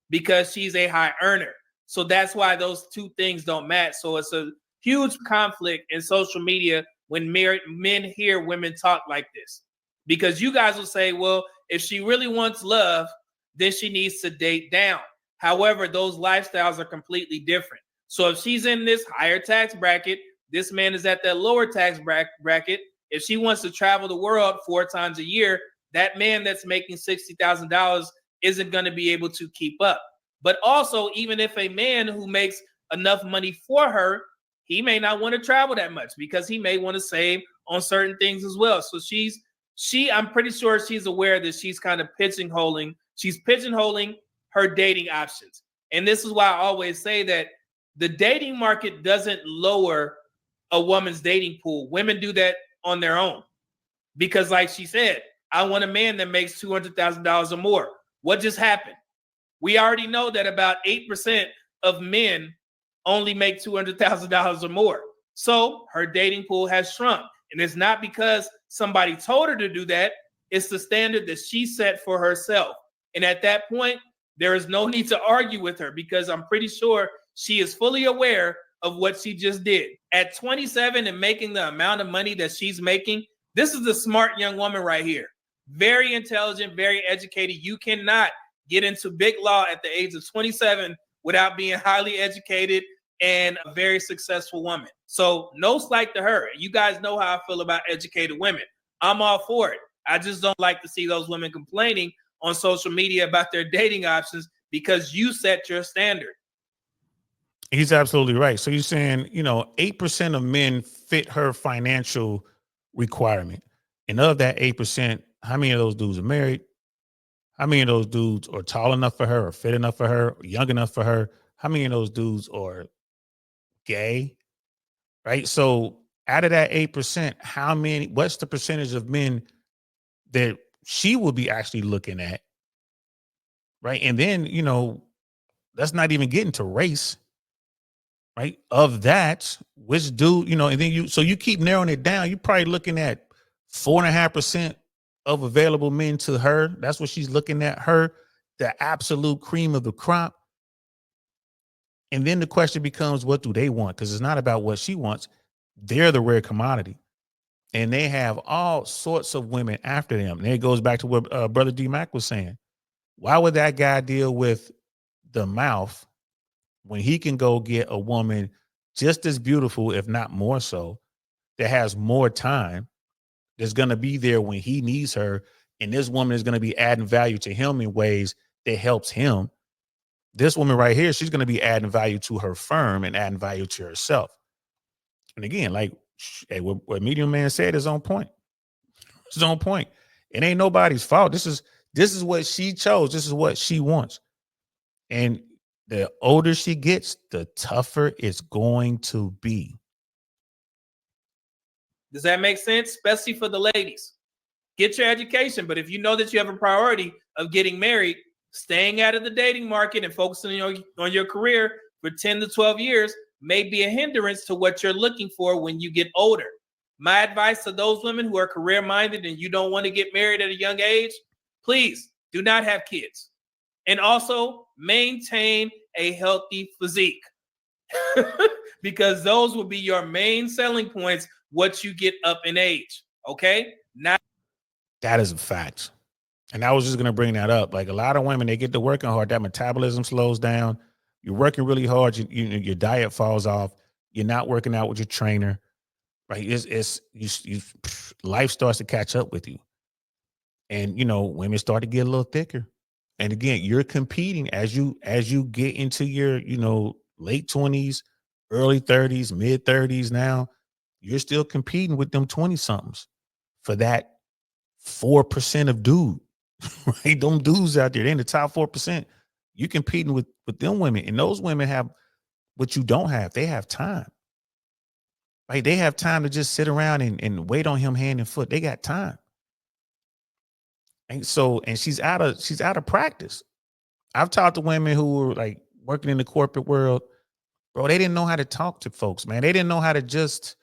because she's a high earner. So that's why those two things don't match. So it's a huge conflict in social media when men hear women talk like this, because you guys will say, well, if she really wants love, then she needs to date down. However, those lifestyles are completely different. So if she's in this higher tax bracket, this man is at that lower tax bracket. If she wants to travel the world 4 times a year, that man that's making $60,000 isn't going to be able to keep up. But also, even if a man who makes enough money for her, he may not want to travel that much because he may want to save on certain things as well. So I'm pretty sure she's aware that she's kind of pigeonholing her dating options. And this is why I always say that the dating market doesn't lower a woman's dating pool. Women do that on their own. Because like she said, I want a man that makes $200,000 or more. What just happened? We already know that about 8% of men only make $200,000 or more. So her dating pool has shrunk. And it's not because somebody told her to do that. It's the standard that she set for herself. And at that point, there is no need to argue with her because I'm pretty sure she is fully aware of what she just did. At 27 and making the amount of money that she's making, this is a smart young woman right here. Very intelligent, very educated. You cannot get into big law at the age of 27 without being highly educated and a very successful woman. So no slight to her. You guys know how I feel about educated women. I'm all for it. I just don't like to see those women complaining on social media about their dating options because you set your standard. He's absolutely right. So you're saying, 8% of men fit her financial requirement. And of that 8%, how many of those dudes are married? How many of those dudes are tall enough for her or fit enough for her or young enough for her? How many of those dudes are gay? Right. So out of that 8%, what's the percentage of men that she will be actually looking at? Right. And then, let's not even get into race. Right. Of that, which dude, and then you keep narrowing it down. You're probably looking at 4.5% of available men to her. That's what she's looking at, her, the absolute cream of the crop. And then the question becomes, what do they want? Because it's not about what she wants. They're the rare commodity. And they have all sorts of women after them. And it goes back to what Brother D-Mac was saying. Why would that guy deal with the mouth when he can go get a woman just as beautiful, if not more so, that has more time, that's going to be there when he needs her, and this woman is going to be adding value to him in ways that helps him. This woman right here, she's going to be adding value to her firm and adding value to herself. And again, like what Medium Man said is on point. It's on point. It ain't nobody's fault. This is what she chose. This is what she wants. And the older she gets, the tougher it's going to be. Does that make sense? Especially for the ladies. Get your education. But if you know that you have a priority of getting married, staying out of the dating market and focusing on your career for 10 to 12 years may be a hindrance to what you're looking for when you get older. My advice to those women who are career-minded and you don't want to get married at a young age, please do not have kids. And also maintain a healthy physique because those will be your main selling points once you get up in age. Okay? Now, that is a fact. And I was just going to bring that up. Like a lot of women, they get to working hard. That metabolism slows down. You're working really hard. Your diet falls off. You're not working out with your trainer. Right? Life starts to catch up with you. And, women start to get a little thicker. And again, you're competing as you get into your, late 20s, early 30s, mid 30s now, you're still competing with them 20 somethings for that 4% of dude, right? Them dudes out there, they're in the top 4%. You're competing with them women, and those women have what you don't have. They have time, right? They have time to just sit around and wait on him hand and foot. They got time. And she's out of practice. I've talked to women who were like working in the corporate world, bro. They didn't know how to talk to folks, man. They didn't know how to just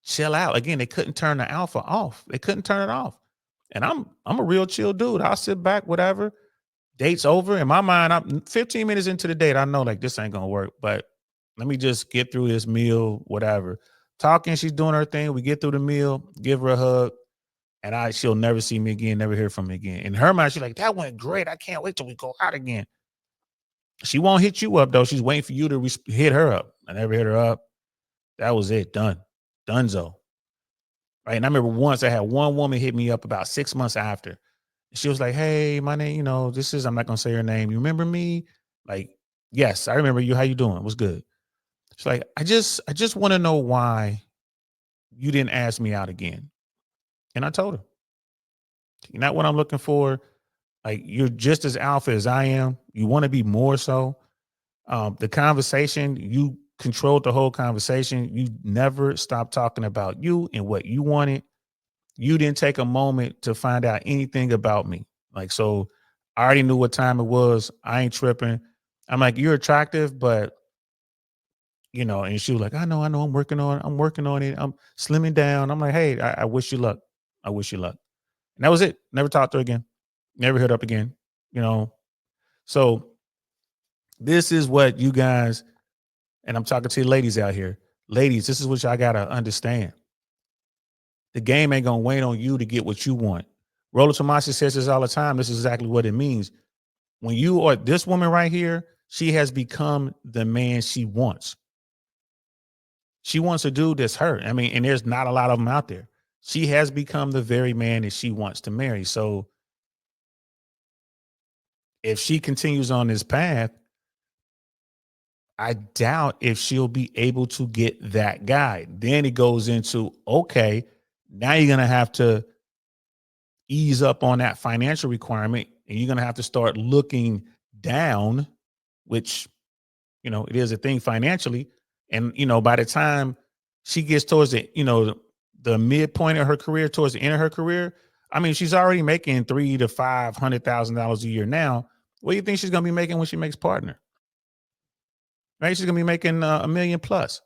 chill out. Again, they couldn't turn the alpha off. They couldn't turn it off. And I'm a real chill dude. I'll sit back, whatever. Date's over. In my mind, I'm 15 minutes into the date. I know like this ain't gonna work, but let me just get through this meal, whatever. Talking, she's doing her thing. We get through the meal, give her a hug. And she'll never see me again, never hear from me again. In her mind, she's like, that went great. I can't wait till we go out again. She won't hit you up, though. She's waiting for you to hit her up. I never hit her up. That was it. Done. Donezo. Right. And I remember once I had one woman hit me up about 6 months after. She was like, hey, my name, I'm not going to say her name. You remember me? Like, yes, I remember you. How you doing? What's good? She's like, I just want to know why you didn't ask me out again. And I told her, you're not what I'm looking for. Like, you're just as alpha as I am. You want to be more so. The conversation, you controlled the whole conversation. You never stopped talking about you and what you wanted. You didn't take a moment to find out anything about me. Like, so I already knew what time it was. I ain't tripping. I'm like, you're attractive, but and she was like, I know, I'm working on it. I'm slimming down. I'm like, hey, I wish you luck. I wish you luck. And that was it. Never talked to her again. Never hit up again. So this is what you guys, and I'm talking to you ladies out here. Ladies, this is what y'all got to understand. The game ain't going to wait on you to get what you want. Rolo Tomasi says this all the time. This is exactly what it means. When you are this woman right here, she has become the man she wants. She wants a dude that's her. I mean, and there's not a lot of them out there. she has become the very man that she wants to marry. So if she continues on this path, I doubt if she'll be able to get that guy. Then it goes into, okay, now you're going to have to ease up on that financial requirement, and you're going to have to start looking down, which, it is a thing financially. And, by the time she gets towards the midpoint of her career, towards the end of her career, I mean, she's already making $300,000 to $500,000 a year now. What do you think she's going to be making when she makes partner? Right? She's going to be making $1 million plus.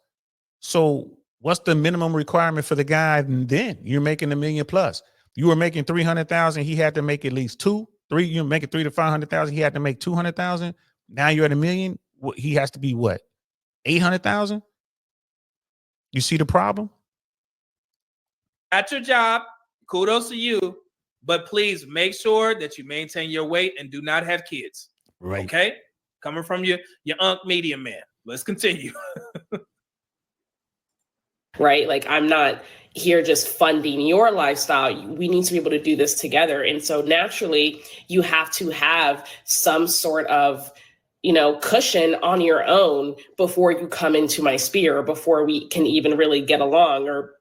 So what's the minimum requirement for the guy? Then you're making $1 million plus. You were making 300,000. He had to make at least 3. You're making 300,000 to 500,000. He had to make 200,000. Now you're at $1 million. He has to be what? 800,000. You see the problem? At your job, kudos to you, but please make sure that you maintain your weight and do not have kids. Right. Okay. Coming from your Unc Medium Man. Let's continue. Right? Like, I'm not here just funding your lifestyle. We need to be able to do this together. And so naturally, you have to have some sort of, cushion on your own before you come into my sphere, or before we can even really get along or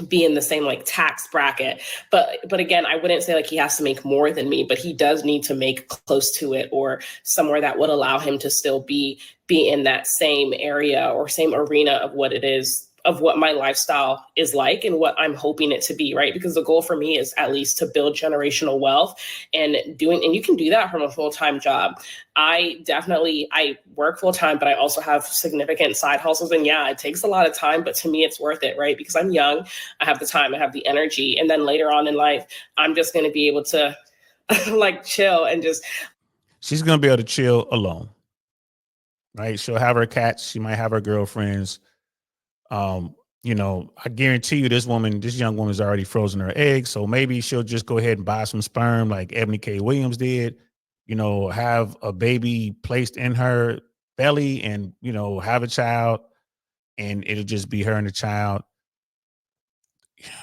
be in the same like tax bracket. But again, I wouldn't say like he has to make more than me, but he does need to make close to it, or somewhere that would allow him to still be in that same area or same arena of what it is, of what my lifestyle is like and what I'm hoping it to be, right? Because the goal for me is at least to build generational wealth, and you can do that from a full-time job. I work full-time, but I also have significant side hustles. And yeah, it takes a lot of time, but to me, it's worth it, right? Because I'm young, I have the time, I have the energy. And then later on in life, I'm just going to be able to like chill and just. She's going to be able to chill alone, right? She'll have her cats. She might have her girlfriends. I guarantee you this young woman's already frozen her eggs. So maybe she'll just go ahead and buy some sperm like Ebony K. Williams did, have a baby placed in her belly and, have a child, and it'll just be her and the child.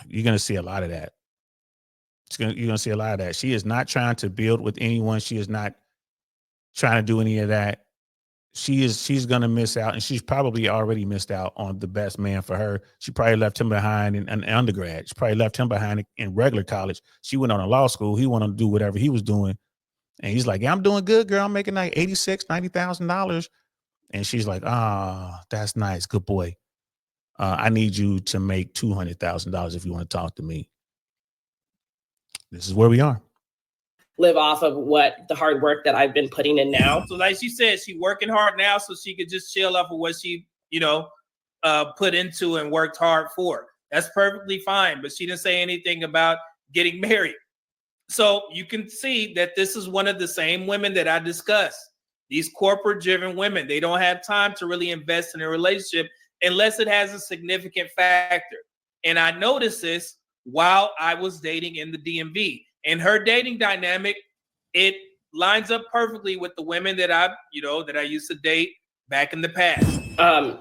You're going to see a lot of that. You're going to see a lot of that. She is not trying to build with anyone. She is not trying to do any of that. She's going to miss out, and she's probably already missed out on the best man for her. She probably left him behind in undergrad. She probably left him behind in regular college. She went on to law school. He wanted to do whatever he was doing. And he's like, yeah, I'm doing good, girl. I'm making like $86,000, $90,000. And she's like, that's nice. Good boy. I need you to make $200,000 if you want to talk to me. This is where we are. Live off of what the hard work that I've been putting in now. So like she said, she working hard now so she could just chill off of what she, put into and worked hard for. That's perfectly fine. But she didn't say anything about getting married. So you can see that this is one of the same women that I discussed. These corporate driven women, they don't have time to really invest in a relationship unless it has a significant factor. And I noticed this while I was dating in the DMV. And her dating dynamic, it lines up perfectly with the women that I used to date back in the past.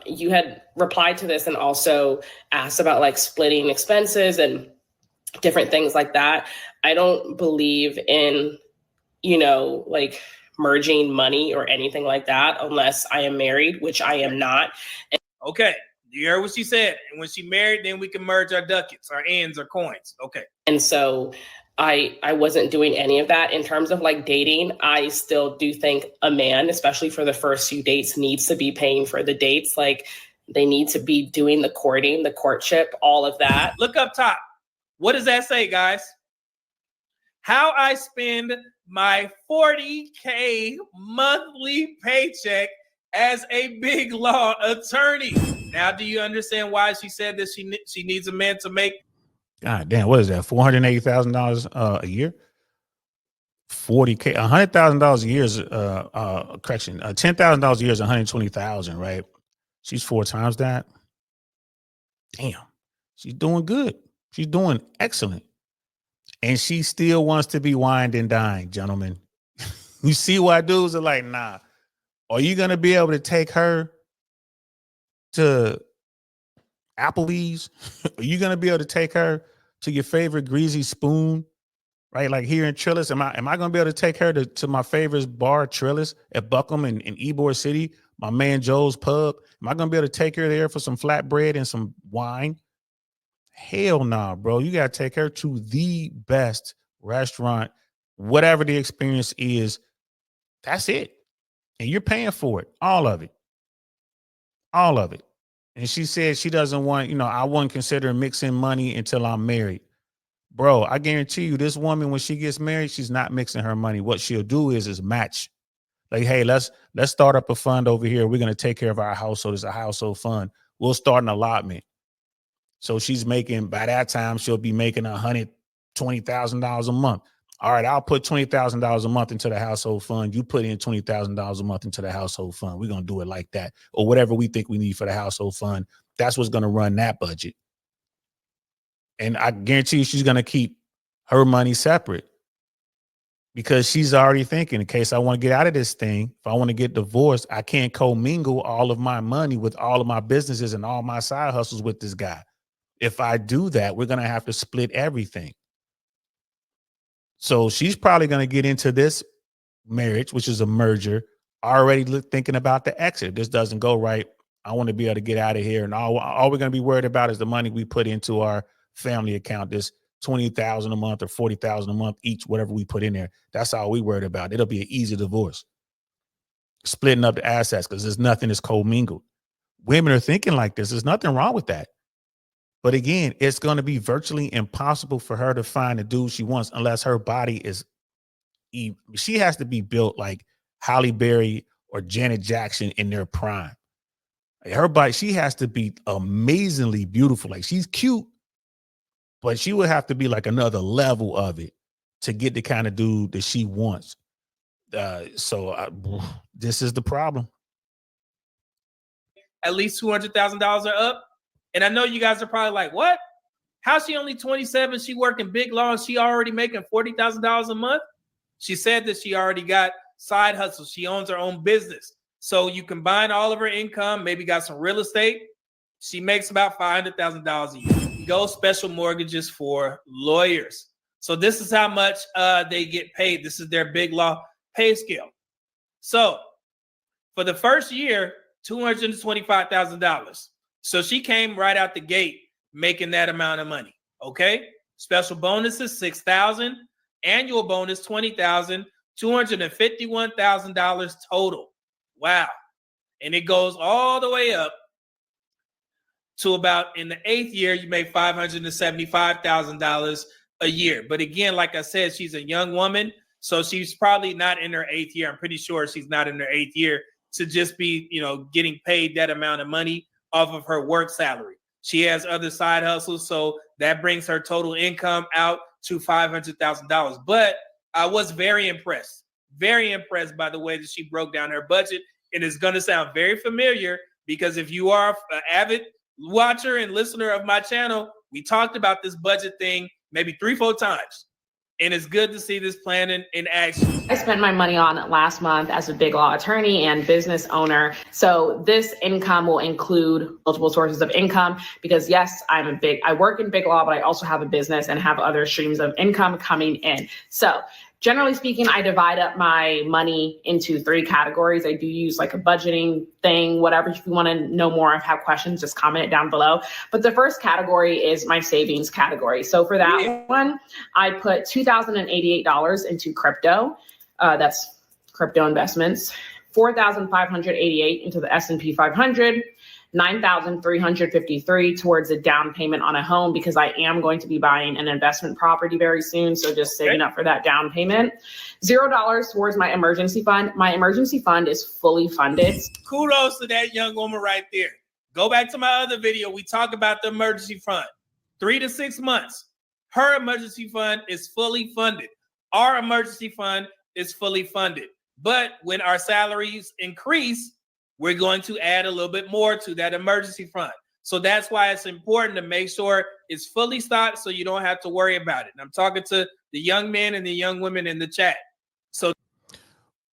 You had replied to this and also asked about like splitting expenses and different things like that. I don't believe in, like merging money or anything like that unless I am married, which I am not. Okay. You heard what she said. And when she married, then we can merge our ducats, our ends, our coins. Okay. And so I wasn't doing any of that. In terms of like dating, I still do think a man, especially for the first few dates, needs to be paying for the dates. Like, they need to be doing the courting, the courtship, all of that. Look up top. What does that say, guys? How I spend my $40K monthly paycheck as a big law attorney. Now, do you understand why she said that she needs a man to make? God damn, what is that? $480,000 a year? 40K, $100,000 a year is correction. $10,000 a year is 120,000, right? She's 4 times that. Damn, she's doing good. She's doing excellent, and she still wants to be wined and dined, gentlemen. You see why dudes are like, nah. Are you gonna be able to take her to Applebee's? Are you gonna be able to take her to your favorite greasy spoon, right? Like here in Trillis, am I gonna be able to take her to my favorite bar, Trillis, at Buckham in Ybor City, my man Joe's Pub? Am I gonna be able to take her there for some flatbread and some wine? Hell nah, bro. You gotta take her to the best restaurant, whatever the experience is. That's it. And you're paying for it. All of it. All of it. And she said she doesn't want, I wouldn't consider mixing money until I'm married. Bro, I guarantee you, this woman, when she gets married, she's not mixing her money. What she'll do is match. Like, hey, let's start up a fund over here. We're gonna take care of our household. It's a household fund. We'll start an allotment. So she's making, by that time, she'll be making $120,000 a month. All right, I'll put $20,000 a month into the household fund. You put in $20,000 a month into the household fund. We're gonna do it like that, or whatever we think we need for the household fund. That's what's gonna run that budget. And I guarantee you, she's gonna keep her money separate because she's already thinking, in case I want to get out of this thing, if I want to get divorced, I can't commingle all of my money with all of my businesses and all my side hustles with this guy. If I do that, we're gonna have to split everything. So she's probably going to get into this marriage, which is a merger, already thinking about the exit. This doesn't go right. I want to be able to get out of here. And all we're going to be worried about is the money we put into our family account, this $20,000 a month or $40,000 a month each, whatever we put in there. That's all we worried about. It'll be an easy divorce. Splitting up the assets because there's nothing that's commingled. Women are thinking like this. There's nothing wrong with that. But again, it's going to be virtually impossible for her to find the dude she wants unless her body is, she has to be built like Halle Berry or Janet Jackson in their prime. Her body, she has to be amazingly beautiful. Like, she's cute, but she would have to be like another level of it to get the kind of dude that she wants. So this is the problem. At least $200,000 are up. And I know you guys are probably like, what? How's she only 27? She working big law and she already making $40,000 a month? She said that she already got side hustles. She owns her own business. So you combine all of her income, maybe got some real estate. She makes about $500,000 a year. Go special mortgages for lawyers. So this is how much they get paid. This is their big law pay scale. So for the first year, $225,000. So she came right out the gate making that amount of money. Okay. Special bonuses, $6,000. Annual bonus, $20,000. $251,000 total. Wow. And it goes all the way up to about, in the 8th year, you make $575,000 a year. But again, like I said, she's a young woman. So she's probably not in her 8th year. I'm pretty sure she's not in her 8th year to just be, getting paid that amount of money off of her work salary. She has other side hustles, so that brings her total income out to $500,000. But I was very impressed by the way that she broke down her budget. And it's going to sound very familiar because if you are an avid watcher and listener of my channel, we talked about this budget thing maybe 3-4 times. And it's good to see this plan in action. I spent my money on last month as a big law attorney and business owner. So this income will include multiple sources of income because yes, I work in big law, but I also have a business and have other streams of income coming in. So generally speaking, I divide up my money into 3 categories. I do use like a budgeting thing, whatever. If you want to know more or have questions, just comment it down below. But the first category is my savings category. So for that one, I put $2,088 into crypto. That's crypto investments. $4,588 into the S&P 500. $9,353 towards a down payment on a home because I am going to be buying an investment property very soon. So just saving up for that down payment. $0 towards my emergency fund. My emergency fund is fully funded. Kudos to that young woman right there. Go back to my other video. We talk about the emergency fund. 3 to 6 months. Her emergency fund is fully funded. Our emergency fund is fully funded. But when our salaries increase, we're going to add a little bit more to that emergency fund. So that's why it's important to make sure it's fully stocked so you don't have to worry about it. And I'm talking to the young men and the young women in the chat. So,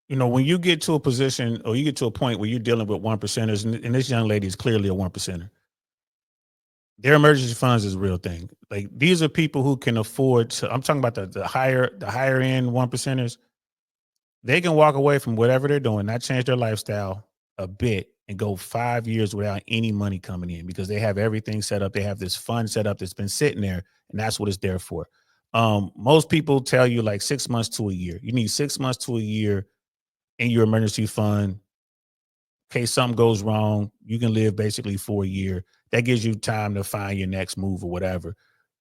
when you get to a position or you get to a point where you're dealing with 1%ers, and this young lady is clearly a 1%er, their emergency funds is a real thing. Like these are people who can afford to, I'm talking about the higher end one percenters. They can walk away from whatever they're doing, not change their lifestyle a bit, and go 5 years without any money coming in because they have everything set up. They have this fund set up that's been sitting there, and that's what it's there for. Most people tell you like 6 months to a year. You need 6 months to a year in your emergency fund. In case something goes wrong, you can live basically for a year. That gives you time to find your next move or whatever.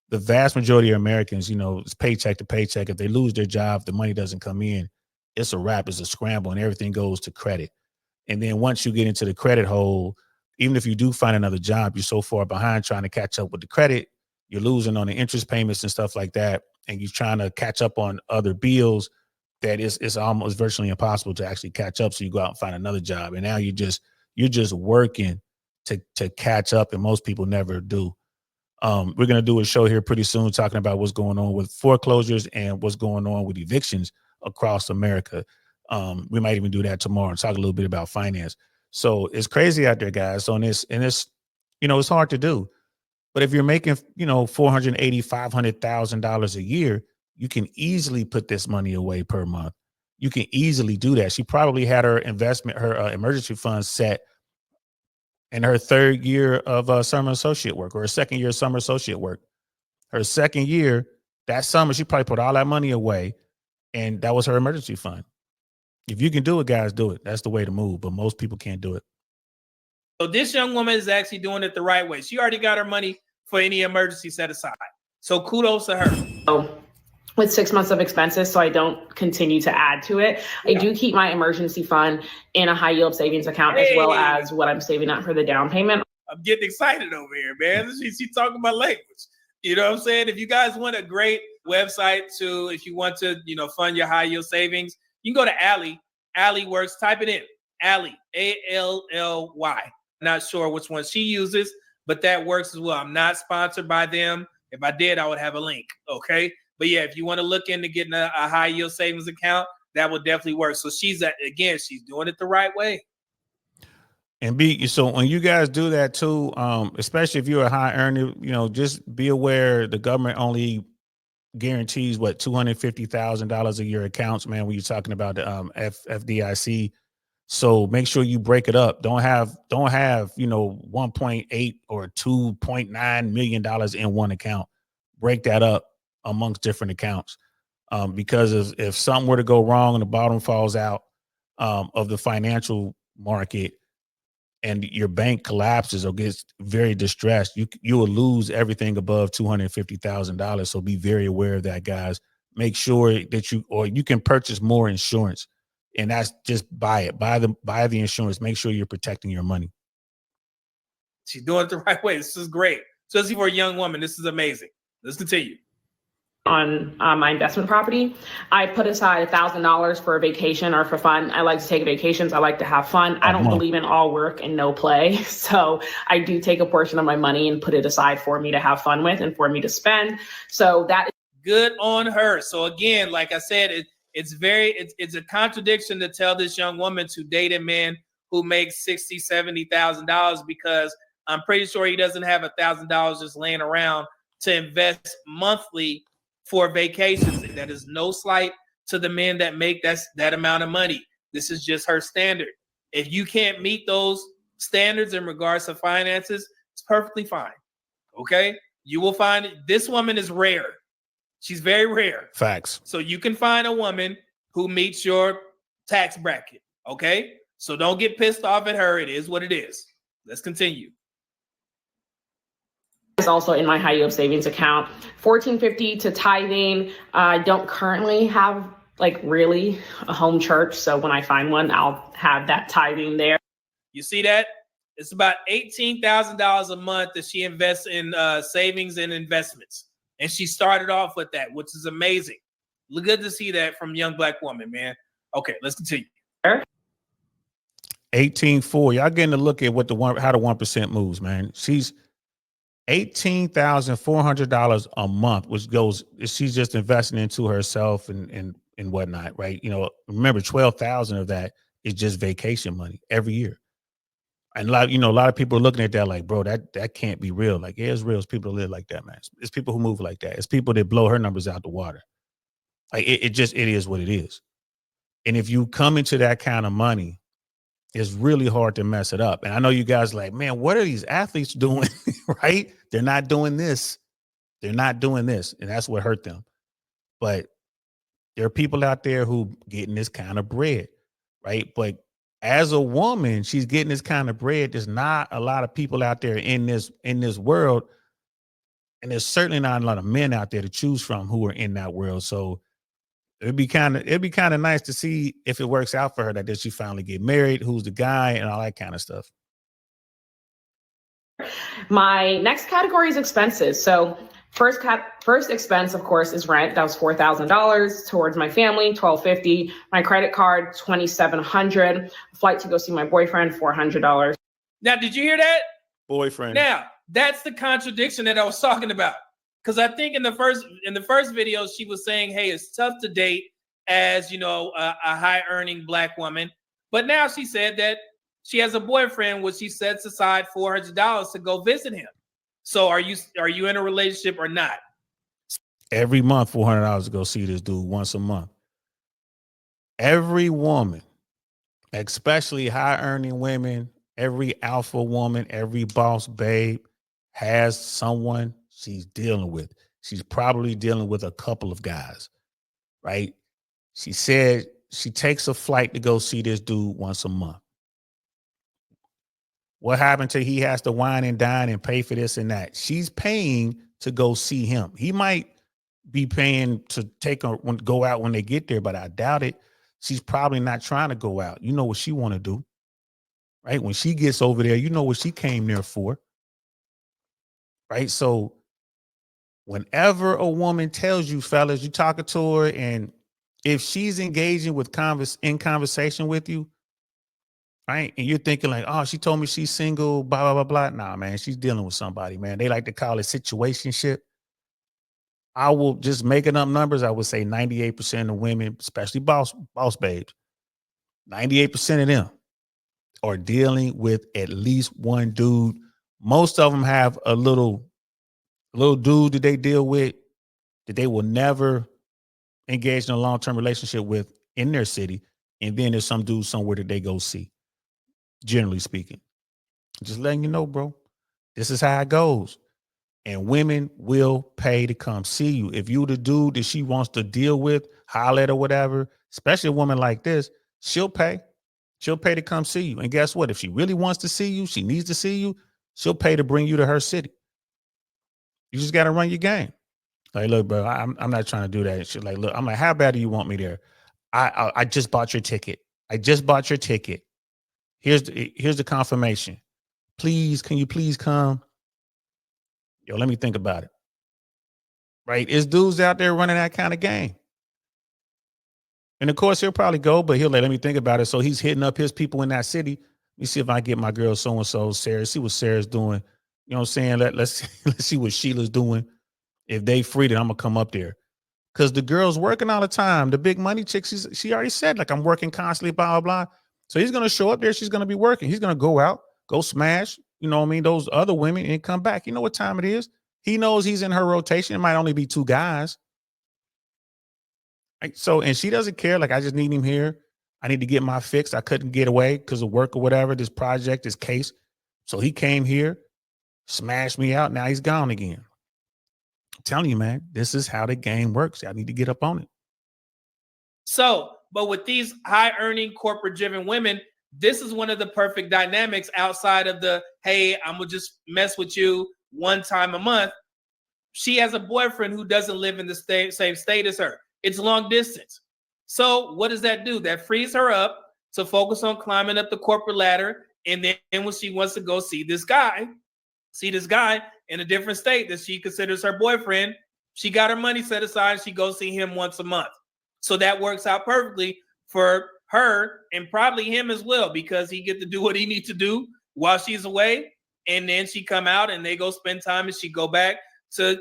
The vast majority of Americans, it's paycheck to paycheck. If they lose their job, the money doesn't come in. It's a wrap. It's a scramble, and everything goes to credit. And then once you get into the credit hole, even if you do find another job, you're so far behind trying to catch up with the credit, you're losing on the interest payments and stuff like that. And you're trying to catch up on other bills that it's almost virtually impossible to actually catch up. So you go out and find another job. And now you're just working to catch up. And most people never do. We're going to do a show here pretty soon talking about what's going on with foreclosures and what's going on with evictions across America. We might even do that tomorrow and talk a little bit about finance. So it's crazy out there, guys. So it's hard to do. But if you're making, $480,000, $500,000 a year, you can easily put this money away per month. You can easily do that. She probably had her emergency fund set in her third year of summer associate work, or her second year of summer associate work. Her second year, that summer, she probably put all that money away, and that was her emergency fund. If you can do it, guys, do it. That's the way to move, but most people can't do it. So this young woman is actually doing it the right way. She already got her money for any emergency set aside. So kudos to her. Oh, with 6 months of expenses, so I don't continue to add to it. Yeah. I do keep my emergency fund in a high yield savings account, as well as what I'm saving up for the down payment. I'm getting excited over here, man. She's talking about language. You know what I'm saying? If you guys want a great website if you want to, fund your high yield savings, you can go to Ally. Ally works. Type it in. Ally, Ally. Not sure which one she uses, but that works as well. I'm not sponsored by them. If I did, I would have a link. Okay. But yeah, if you want to look into getting a high yield savings account, that would definitely work. So she's doing it the right way. And so when you guys do that too, especially if you're a high earner, just be aware the government only guarantees $250,000 a year accounts, man, when you're talking about the FDIC. So make sure you break it up. Don't have 1.8 or $2.9 million in one account. Break that up amongst different accounts. Because if something were to go wrong and the bottom falls out of the financial market and your bank collapses or gets very distressed, you will lose everything above $250,000. So be very aware of that, guys. Make sure that you can purchase more insurance. And that's just buy it. Buy the insurance. Make sure you're protecting your money. She's doing it the right way. This is great. Especially for a young woman. This is amazing. Let's continue. On my investment property, I put aside $1,000 for a vacation or for fun. I like to take vacations. I like to have fun. I don't believe in all work and no play. So I do take a portion of my money and put it aside for me to have fun with and for me to spend. So that is good on her. So again, like I said, it's a contradiction to tell this young woman to date a man who makes $60,000, $70,000, because I'm pretty sure he doesn't have $1,000 just laying around to invest monthly for vacations. That is no slight to the men that make that amount of money. This is just her standard. If you can't meet those standards in regards to finances, it's perfectly fine. Okay? You will find this woman is rare. She's very rare. Facts. So you can find a woman who meets your tax bracket. Okay? So don't get pissed off at her. It is what it is. Let's continue. Is also in my high yield savings account. $1,450 to tithing. I don't currently have really a home church. So when I find one, I'll have that tithing there. You see that? It's about $18,000 a month that she invests in savings and investments. And she started off with that, which is amazing. Good to see that from a young Black woman, man. Okay, let's continue. 18.4. Y'all getting to look at how the 1% moves, man. She's $18,400 a month, which she's just investing into herself and whatnot, right? Remember, 12,000 of that is just vacation money every year. And a lot of people are looking at that like, bro, that can't be real. Like, yeah, it's real. It's people who live like that, man. It's people who move like that. It's people that blow her numbers out the water. Like it is what it is. And if you come into that kind of money, it's really hard to mess it up. And I know you guys like, man, what are these athletes doing? Right? They're not doing this. They're not doing this. And that's what hurt them. But there are people out there who getting this kind of bread, right? But as a woman, she's getting this kind of bread. There's not a lot of people out there in this world, and there's certainly not a lot of men out there to choose from who are in that world. So it'd be kind of nice to see if it works out for her that she finally get married, who's the guy, and all that kind of stuff. My next category is expenses. So first expense, of course, is rent. That was $4,000 towards my family, $1,250. My credit card, $2,700. Flight to go see my boyfriend, $400. Now, did you hear that? Boyfriend. Now, that's the contradiction that I was talking about. Because I think in the first video, she was saying, hey, it's tough to date as, a high earning Black woman. But now she said that she has a boyfriend where she sets aside $400 to go visit him. So are you in a relationship or not? Every month, $400 to go see this dude once a month. Every woman, especially high earning women, every alpha woman, every boss babe has someone she's dealing with. She's probably dealing with a couple of guys, right? She said she takes a flight to go see this dude once a month. What happened to he has to wine and dine and pay for this and that? She's paying to go see him. He might be paying to go out when they get there, but I doubt it. She's probably not trying to go out. You know what she want to do, right? When she gets over there, you know what she came there for, right? So whenever a woman tells you, fellas, you talking to her, and if she's engaging with conversation with you, right, and you're thinking like, oh, she told me she's single, blah, blah, blah, blah. Nah, man, she's dealing with somebody, man. They like to call it situationship. I will just making up numbers. I would say 98% of women, especially boss babes, 98% of them are dealing with at least one dude. Most of them have a little dude that they deal with that they will never engage in a long-term relationship with in their city. And then there's some dude somewhere that they go see, generally speaking. Just letting you know, bro, this is how it goes. And women will pay to come see you. If you the dude that she wants to deal with, holler at or whatever, especially a woman like this, she'll pay. She'll pay to come see you. And guess what? If she really wants to see you, she needs to see you, she'll pay to bring you to her city. You just got to run your game. Like, look, bro, I'm not trying to do that. She's like, look, I'm like, how bad do you want me there? I just bought your ticket. I just bought your ticket. Here's the confirmation. Please, can you please come? Yo, let me think about it. Right? It's dudes out there running that kind of game. And of course, he'll probably go, but he'll let me think about it. So he's hitting up his people in that city. Let me see if I get my girl so-and-so, Sarah, see what Sarah's doing. You know what I'm saying? Let's see what Sheila's doing. If they free, then I'm going to come up there. Because the girl's working all the time. The big money chick, she already said, like, I'm working constantly, blah, blah, blah. So he's going to show up there. She's going to be working. He's going to go out, go smash, you know what I mean, those other women and come back. You know what time it is? He knows he's in her rotation. It might only be two guys. Right? So, and she doesn't care. Like, I just need him here. I need to get my fix. I couldn't get away because of work or whatever, this project, this case. So he came here, smashed me out. Now he's gone again. I'm telling you, man, this is how the game works. I need to get up on it. So, but with these high earning corporate driven women, this is one of the perfect dynamics outside of the, hey, I'm going to just mess with you one time a month. She has a boyfriend who doesn't live in the same state as her. It's long distance. So what does that do? That frees her up to focus on climbing up the corporate ladder. And then when she wants to go see this guy in a different state that she considers her boyfriend, she got her money set aside. She goes see him once a month. So that works out perfectly for her and probably him as well, because he get to do what he needs to do while she's away. And then she come out and they go spend time and she go back to,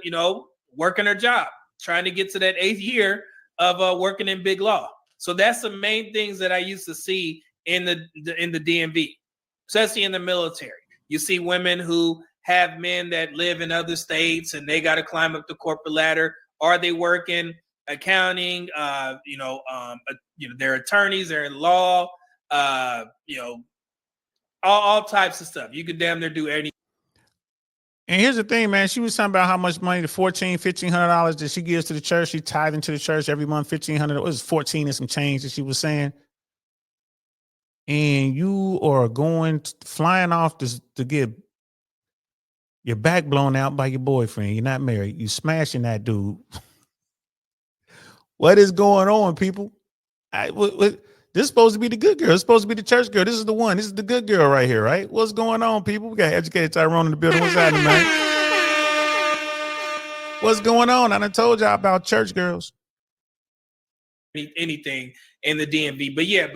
working her job, trying to get to that 8th year of working in big law. So that's the main things that I used to see in the DMV. especially in the military. You see women who have men that live in other states and they got to climb up the corporate ladder. Are they working accounting? They're attorneys, they're in law, all types of stuff. You could damn near do anything. And here's the thing, man. She was talking about how much money, the $1,500 that she gives to the church. She tithes into the church every month, $1,500. It was 14 and some change that she was saying. And you are flying off to get your back blown out by your boyfriend. You're not married. You smashing that dude. What is going on, people? This is supposed to be the good girl. It's supposed to be the church girl. This is the one. This is the good girl right here, right? What's going on, people? We got educated Tyrone in the building. What's happening, man? What's going on? I done told y'all about church girls. Anything in the DMV. But yeah,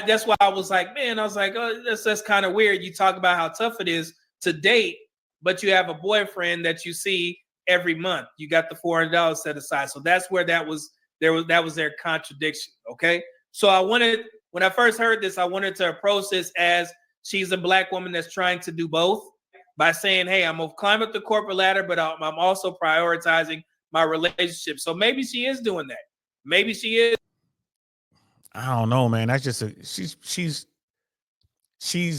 that's why I was like, oh, that's kind of weird. You talk about how tough it is to date, but you have a boyfriend that you see every month. You got the $400 set aside. So that's where that was their contradiction. Okay. So when I first heard this, I wanted to approach this as she's a Black woman that's trying to do both by saying, hey, I'm going to climb up the corporate ladder, but I'm also prioritizing my relationship. So maybe she is doing that. Maybe she is. I don't know, man. That's just she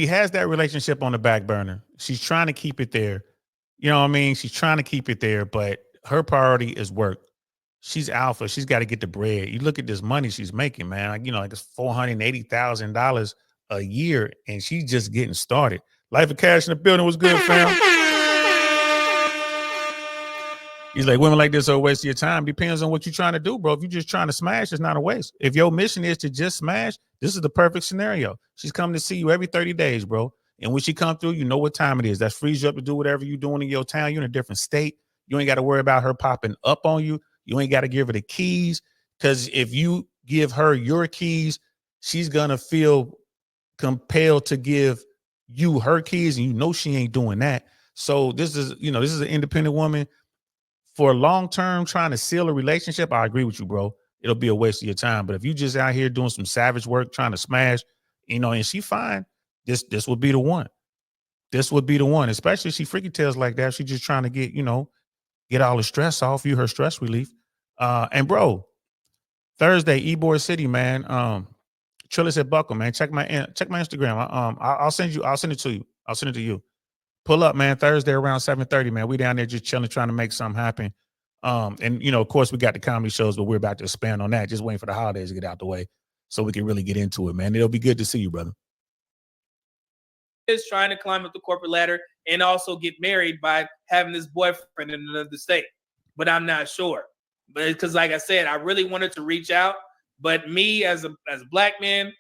has that relationship on the back burner. She's trying to keep it there. You know what I mean? She's trying to keep it there, but her priority is work. She's alpha. She's got to get the bread. You look at this money she's making, man. Like it's $480,000 a year, and she's just getting started. Life of Cash in the building was good, fam. He's like, women like this are a waste of your time. Depends on what you're trying to do, bro. If you're just trying to smash, it's not a waste. If your mission is to just smash, this is the perfect scenario. She's coming to see you every 30 days, bro. And when she comes through, you know what time it is. That frees you up to do whatever you're doing in your town. You're in a different state. You ain't got to worry about her popping up on you. You ain't got to give her the keys, because if you give her your keys, she's going to feel compelled to give you her keys, and you know she ain't doing that. So this is an independent woman. For long-term trying to seal a relationship, I agree with you, bro. It'll be a waste of your time. But if you just out here doing some savage work, trying to smash, and she fine, this would be the one. This would be the one, especially if she freaky tails like that. She's just trying to get all the stress off you, her stress relief. And bro, Thursday, Ybor City, man. Trillis at Buckle, man. Check my Instagram. I'll send it to you. I'll send it to you. Pull up, man. Thursday around 7:30, man. We down there just chilling, trying to make something happen. And of course, we got the comedy shows, but we're about to expand on that. Just waiting for the holidays to get out the way so we can really get into it, man. It'll be good to see you, brother. Is trying to climb up the corporate ladder and also get married by having this boyfriend in another state, but I'm not sure. But because, like I said, I really wanted to reach out, but me as a Black man,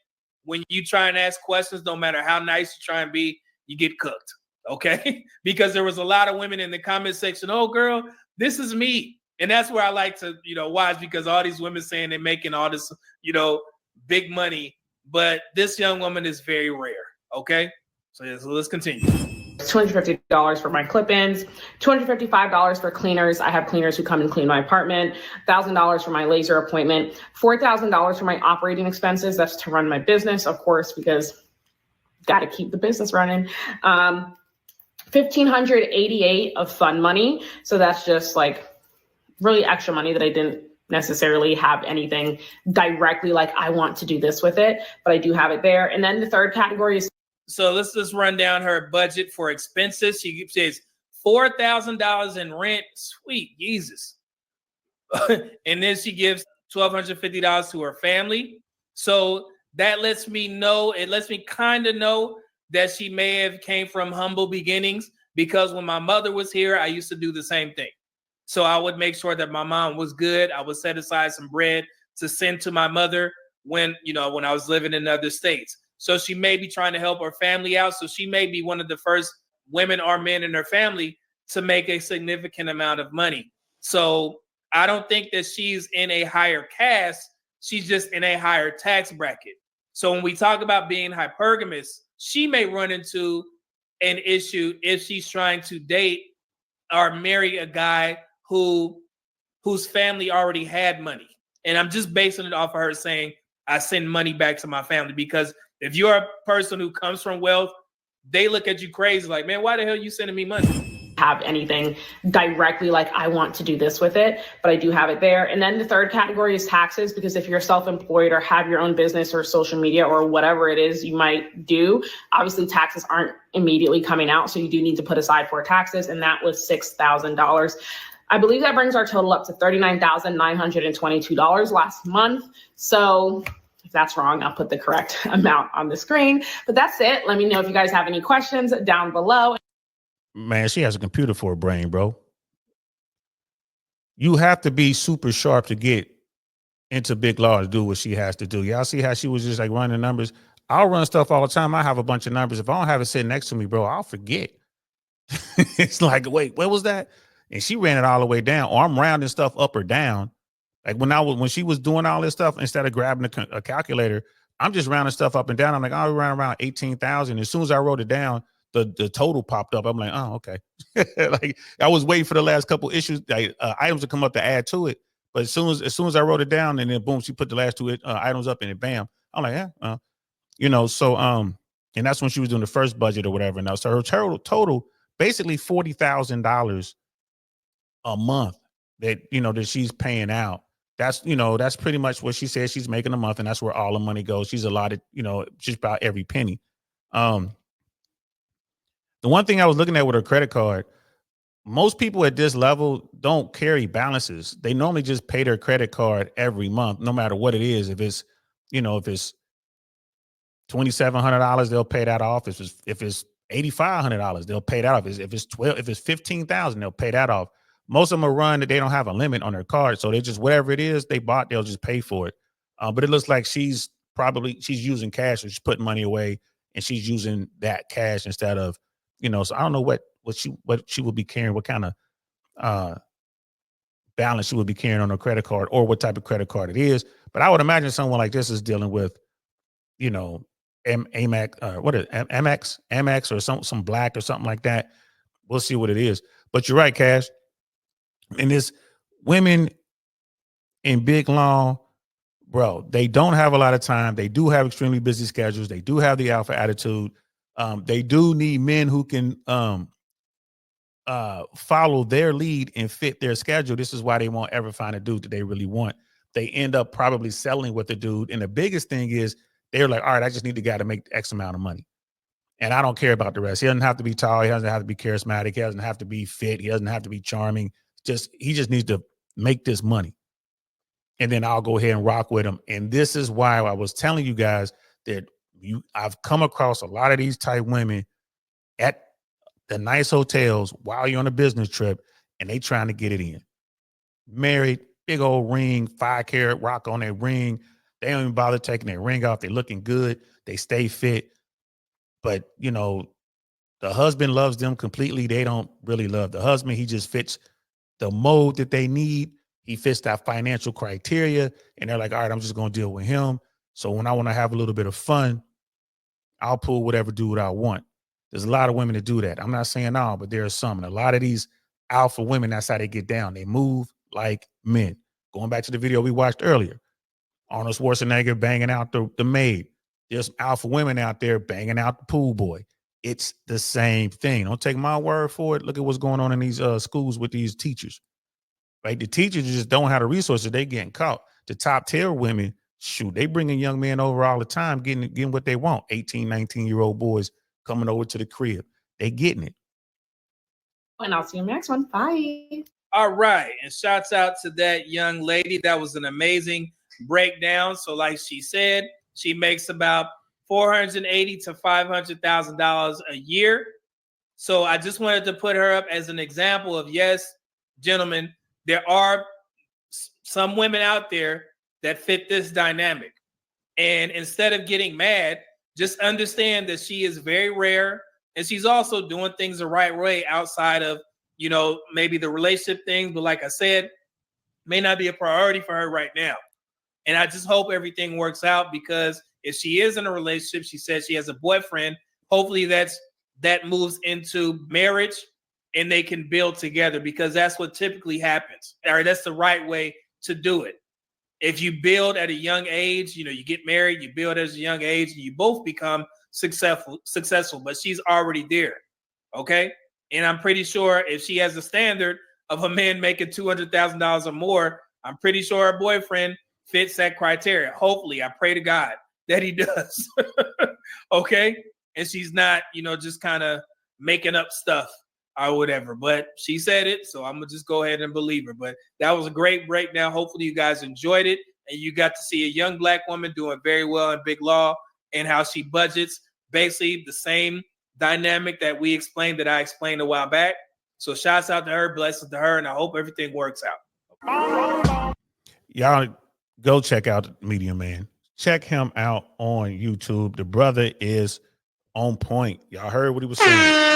when you try and ask questions, no matter how nice you try and be, you get cooked. Okay, because there was a lot of women in the comment section. Oh, girl, this is me, and that's where I like to, watch, because all these women saying they're making all this, big money, but this young woman is very rare. Okay, so let's continue. $250 for my clip-ins, $255 for cleaners. I have cleaners who come and clean my apartment, $1,000 for my laser appointment, $4,000 for my operating expenses. That's to run my business, of course, because got to keep the business running. $1,588 of fund money. So that's just like really extra money that I didn't necessarily have anything directly like I want to do this with it, but I do have it there. And then the third category is. So let's just run down her budget for expenses. She says $4,000 in rent. Sweet Jesus. And then she gives $1,250 to her family. So that lets me know, it lets me kind of know that she may have came from humble beginnings, because when my mother was here, I used to do the same thing. So I would make sure that my mom was good. I would set aside some bread to send to my mother when I was living in other states. So she may be trying to help her family out. So she may be one of the first women or men in her family to make a significant amount of money. So I don't think that she's in a higher caste. She's just in a higher tax bracket. So when we talk about being hypergamous, she may run into an issue if she's trying to date or marry a guy whose family already had money. And I'm just basing it off of her saying, I send money back to my family, because If you're a person who comes from wealth, they look at you crazy like, man, why the hell are you sending me money? Have anything directly like I want to do this with it, but I do have it there. And then the third category is taxes, because if you're self-employed or have your own business or social media or whatever it is you might do, obviously taxes aren't immediately coming out. So you do need to put aside for taxes. And that was $6,000. I believe that brings our total up to $39,922 last month. So if that's wrong, I'll put the correct amount on the screen. But that's it. Let me know if you guys have any questions down below. Man, she has a computer for a brain, bro. You have to be super sharp to get into big law to do what she has to do. Y'all see how she was just like running numbers? I'll run stuff all the time. I have a bunch of numbers. If I don't have it sitting next to me, bro, I'll forget. It's like, wait, what was that? And she ran it all the way down. Or I'm rounding stuff up or down. Like when she was doing all this stuff, instead of grabbing a calculator, I'm just rounding stuff up and down. I'm like, I'll run around 18,000. As soon as I wrote it down, the total popped up. I'm like, oh, okay. Like I was waiting for the last couple issues, items to come up to add to it. But as soon as I wrote it down, and then boom, she put the last two items up, and then bam, I'm like, yeah, So and that's when she was doing the first budget or whatever. Now, so her total basically $40,000 a month that that she's paying out. That's that's pretty much what she says she's making a month, and that's where all the money goes. She's allotted just about every penny. The one thing I was looking at with her credit card, most people at this level don't carry balances. They normally just pay their credit card every month, no matter what it is. If it's, if it's $2,700, they'll pay that off. If it's $8,500, they'll pay that off. If it's $15,000, they'll pay that off. Most of them are run that they don't have a limit on their card, so they just whatever it is they bought, they'll just pay for it. But it looks like she's using cash, or she's putting money away, and she's using that cash instead of. So I don't know what she would be carrying, what kind of balance she would be carrying on her credit card, or what type of credit card it is. But I would imagine someone like this is dealing with, Amex or some black or something like that. We'll see what it is. But you're right, Cash. And this women in big law, bro, they don't have a lot of time. They do have extremely busy schedules. They do have the alpha attitude. They do need men who can follow their lead and fit their schedule. This is why they won't ever find a dude that they really want. They end up probably settling with the dude. And the biggest thing is they're like, all right, I just need the guy to make X amount of money. And I don't care about the rest. He doesn't have to be tall. He doesn't have to be charismatic. He doesn't have to be fit. He doesn't have to be charming. He just needs to make this money. And then I'll go ahead and rock with him. And this is why I was telling you guys that I've come across a lot of these type women at the nice hotels while you're on a business trip, and they trying to get it in. Married, big old ring, 5-carat rock on their ring. They don't even bother taking their ring off. They're looking good. They stay fit. But, the husband loves them completely. They don't really love the husband. He just fits the mold that they need. He fits that financial criteria. And they're like, all right, I'm just going to deal with him. So when I want to have a little bit of fun, I'll pull whatever dude I want. There's a lot of women that do that. I'm not saying all, but there are some. And a lot of these alpha women, that's how they get down. They move like men. Going back to the video we watched earlier, Arnold Schwarzenegger banging out the maid. There's alpha women out there banging out the pool boy. It's the same thing. Don't take my word for it. Look at what's going on in these schools with these teachers. Right? The teachers just don't have the resources. They getting caught. The top tier women, shoot, they bringing young men over all the time, getting what they want. 18, 19-year-old boys coming over to the crib. They getting it. And I'll see you in the next one. Bye. All right. And shouts out to that young lady. That was an amazing breakdown. So like she said, she makes about $480,000 to $500,000 a year. So I just wanted to put her up as an example of, yes, gentlemen, there are some women out there that fit this dynamic. And instead of getting mad, just understand that she is very rare, and she's also doing things the right way outside of, maybe the relationship thing. But like I said, may not be a priority for her right now. And I just hope everything works out, because if she is in a relationship, she says she has a boyfriend, hopefully that moves into marriage and they can build together, because that's what typically happens. All right, that's the right way to do it. if you build at a young age, you know, you get married, you build at a young age, and you both become successful, but she's already there. Okay. And I'm pretty sure if she has a standard of a man making $200,000 or more, I'm pretty sure her boyfriend fits that criteria. Hopefully, I pray to God that he does. Okay. And she's not, you know, just kind of making up stuff or whatever. But she said it, so I'm gonna just go ahead and believe her. But that was a great breakdown. Hopefully, you guys enjoyed it, and you got to see a young Black woman doing very well in Big Law and how she budgets. Basically, the same dynamic that we explained, that I explained a while back. So, shouts out to her, blessings to her, and I hope everything works out. Y'all go check out Medium Man. Check him out on YouTube. The brother is on point. Y'all heard what he was saying.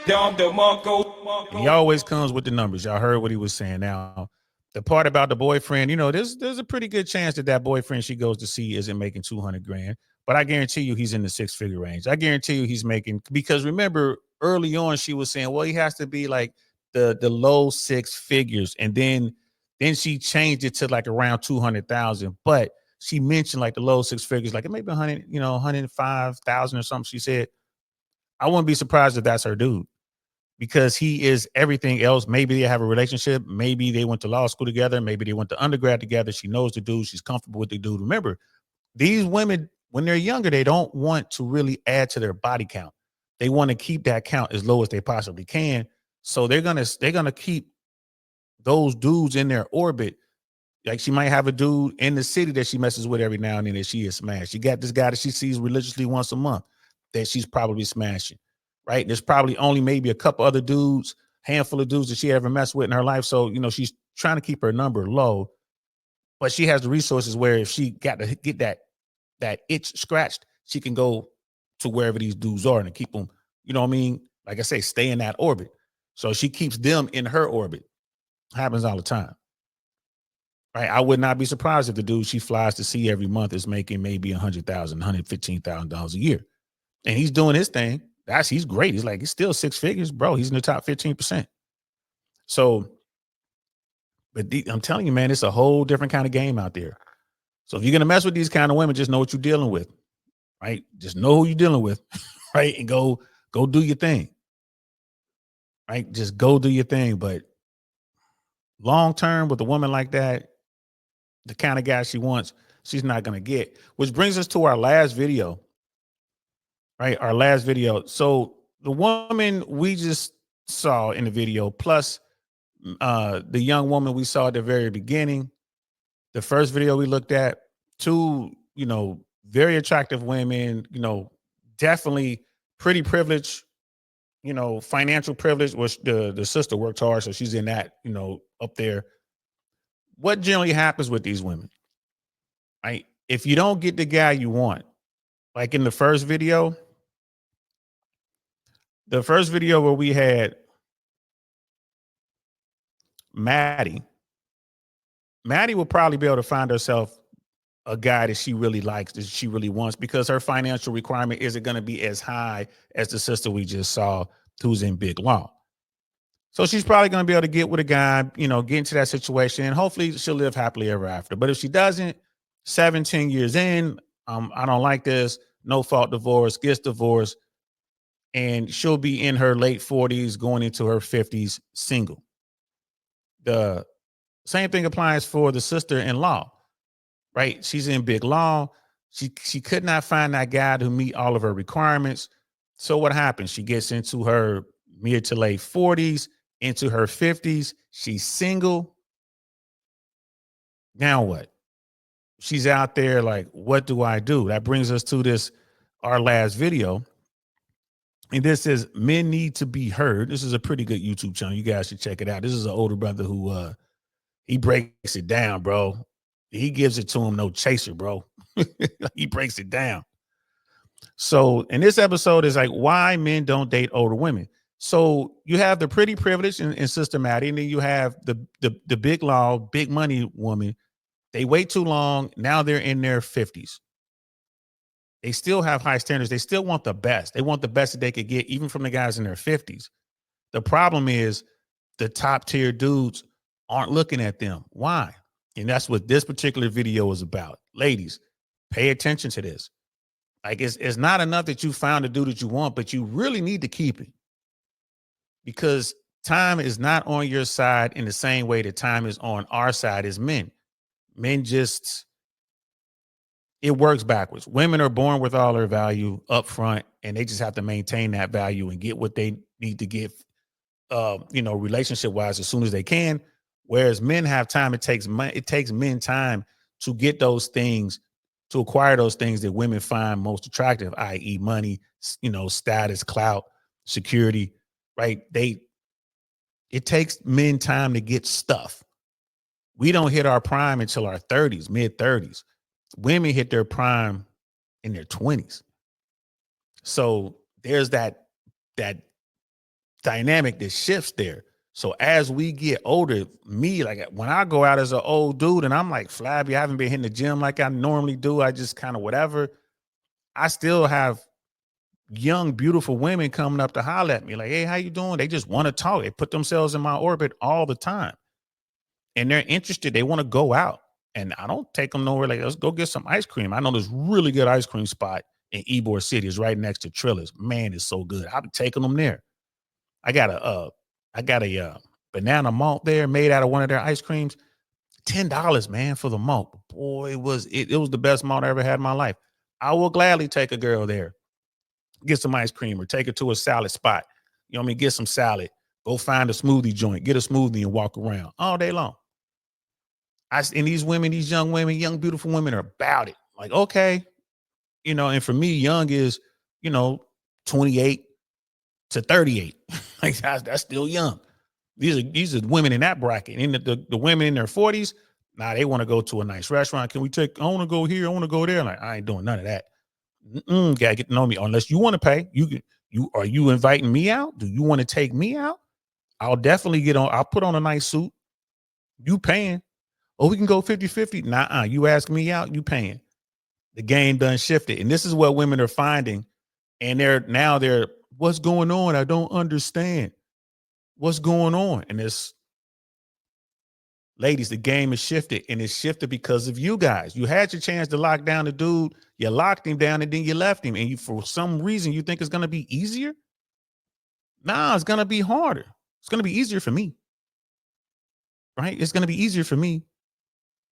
He always comes with the numbers. Y'all heard what he was saying. Now, the part about the boyfriend, you know, there's a pretty good chance that boyfriend she goes to see isn't making 200 grand, but I guarantee you he's in the 6-figure range. I guarantee you he's making, because remember early on she was saying, well, he has to be like the low 6 figures, and then she changed it to like around 200,000, but she mentioned like the low 6 figures, like it may be 100, 105,000 or something. She said, I wouldn't be surprised if that's her dude, because he is everything else. Maybe they have a relationship. Maybe they went to law school together. Maybe they went to undergrad together. She knows the dude. She's comfortable with the dude. Remember, these women, when they're younger, they don't want to really add to their body count. They want to keep that count as low as they possibly can. So they're gonna keep those dudes in their orbit. Like she might have a dude in the city that she messes with every now and then that she is smashed. She got this guy that she sees religiously once a month that she's probably smashing, right? There's probably only maybe a couple other dudes, handful of dudes that she ever messed with in her life. So, she's trying to keep her number low, but she has the resources where if she got to get that itch scratched, she can go to wherever these dudes are and keep them, you know what I mean? Like I say, stay in that orbit. So she keeps them in her orbit. Happens all the time. Right. I would not be surprised if the dude she flies to see every month is making maybe $100,000, $115,000 a year. And he's doing his thing. He's great. He's still 6 figures, bro. He's in the top 15%. So, but I'm telling you, man, it's a whole different kind of game out there. So if you're gonna mess with these kind of women, just know what you're dealing with, right? Just know who you're dealing with, right? And go do your thing, right? Just go do your thing. But long term with a woman like that, the kind of guy she wants, she's not gonna get. Which brings us to our last video. Right, our last video. So the woman we just saw in the video, plus the young woman we saw at the very beginning, the first video we looked at, two, very attractive women, definitely pretty privileged, financial privilege, which the sister worked hard, so she's in that, up there. What generally happens with these women, right? If you don't get the guy you want, like in the first video where we had Maddie will probably be able to find herself a guy that she really likes, that she really wants, because her financial requirement isn't going to be as high as the sister we just saw who's in Big Law. So she's probably going to be able to get with a guy, get into that situation, and hopefully she'll live happily ever after. But if she doesn't, 17 years in, I don't like this, no fault divorce, gets divorced, and she'll be in her late 40s, going into her 50s, single. The same thing applies for the sister-in-law, right? She's in Big Law. She could not find that guy to meet all of her requirements. So what happens? She gets into her mid to late 40s, into her 50s. She's single. Now what? She's out there like, what do I do? That brings us to our last video. And this is Men Need to Be Heard. This is a pretty good YouTube channel. You guys should check it out. This is an older brother who he breaks it down, bro. He gives it to him, no chaser, bro. He breaks it down. So in this episode is like why men don't date older women. So you have the pretty privileged and systematic, and then you have the Big Law, big money woman. They wait too long. Now they're in their 50s. They still have high standards. They still want the best. They want the best that they could get, even from the guys in their 50s. The problem is the top tier dudes aren't looking at them. Why? And that's what this particular video is about. Ladies, pay attention to this. Like it's not enough that you found a dude that you want, but you really need to keep it. Because time is not on your side in the same way that time is on our side as men. Men just, it works backwards. Women are born with all their value up front, and they just have to maintain that value and get what they need to get, relationship wise as soon as they can. Whereas men have time. It takes men time to get those things, to acquire those things that women find most attractive, i.e., money, status, clout, security. Right? It takes men time to get stuff. We don't hit our prime until our 30s, mid 30s. Women hit their prime in their 20s. So there's that dynamic that shifts there. So as we get older, me, like when I go out as an old dude and I'm like flabby, I haven't been hitting the gym like I normally do. I just kind of whatever. I still have young, beautiful women coming up to holler at me like, hey, how you doing? They just want to talk. They put themselves in my orbit all the time. And they're interested. They want to go out. And I don't take them nowhere. Like, let's go get some ice cream. I know this really good ice cream spot in Ybor City. It's right next to Trilla's. Man, it's so good. I'll be taking them there. I got a banana malt there made out of one of their ice creams. $10, man, for the malt. Boy, it was the best malt I ever had in my life. I will gladly take a girl there, get some ice cream, or take her to a salad spot. You know what I mean? Get some salad. Go find a smoothie joint, get a smoothie and walk around all day long. And these women, these young women, young, beautiful women are about it. Like, okay, and for me, young is, 28 to 38. Like that's still young. These are women in that bracket. And the women in their 40s, they want to go to a nice restaurant. Can we I want to go here, I want to go there. Like, I ain't doing none of that. Gotta get to know me. Unless you want to pay. Are you inviting me out? Do you want to take me out? I'll definitely I'll put on a nice suit. You paying. Oh, we can go 50-50. Nah, you ask me out, you paying. The game done shifted. And this is what women are finding. And they're, what's going on? I don't understand. What's going on? And ladies, the game is shifted. And it's shifted because of you guys. You had your chance to lock down the dude. You locked him down and then you left him. And for some reason, you think it's going to be easier? Nah, it's going to be harder. It's going to be easier for me. Right? It's going to be easier for me.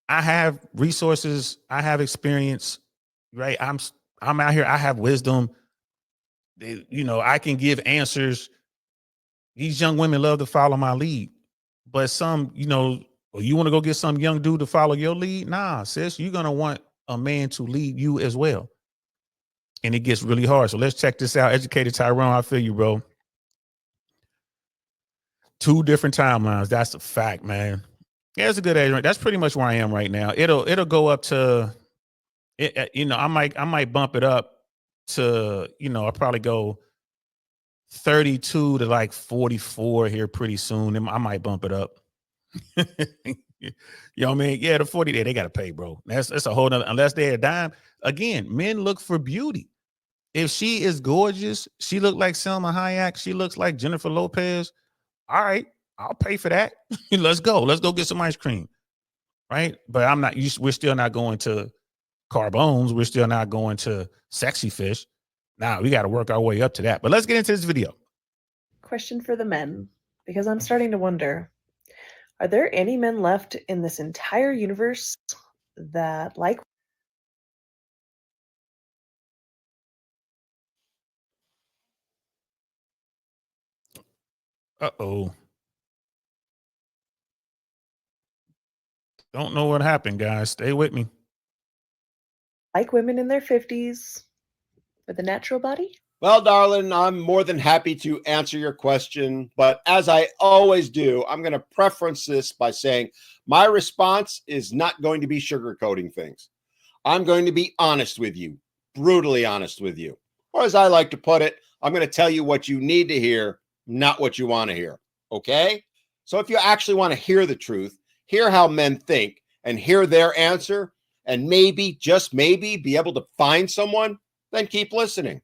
I have resources. I have experience, right? I'm out here. I have wisdom. I can give answers. These young women love to follow my lead, but some, you want to go get some young dude to follow your lead? Nah, sis, you're going to want a man to lead you as well. And it gets really hard. So let's check this out. Educated Tyrone, I feel you, bro. 2 different timelines. That's a fact, man. Yeah, it's a good age range. That's pretty much where I am right now. It'll go up to, I might bump it up to, I'll probably go 32 to like 44 here pretty soon. I might bump it up. You know what I mean? Yeah, the 40 they got to pay, bro. That's a whole nother, unless they're a dime. Again, men look for beauty. If she is gorgeous, she look like Selma Hayek, she looks like Jennifer Lopez. All right, I'll pay for that. Let's go get some ice cream. Right? But we're still not going to Carbones. We're still not going to Sexy Fish. Now we got to work our way up to that. But let's get into this video. Question for the men, because I'm starting to wonder, are there any men left in this entire universe that like Uh-oh. Don't know what happened, guys. Stay with me. women in their 50s with a natural body? Well, darling, I'm more than happy to answer your question. But as I always do, I'm going to preference this by saying my response is not going to be sugarcoating things. I'm going to be honest with you, brutally honest with you. Or as I like to put it, I'm going to tell you what you need to hear, not what you want to hear. Okay? So if you actually want to hear the truth, hear how men think, and hear their answer, and maybe, just maybe, be able to find someone, then keep listening.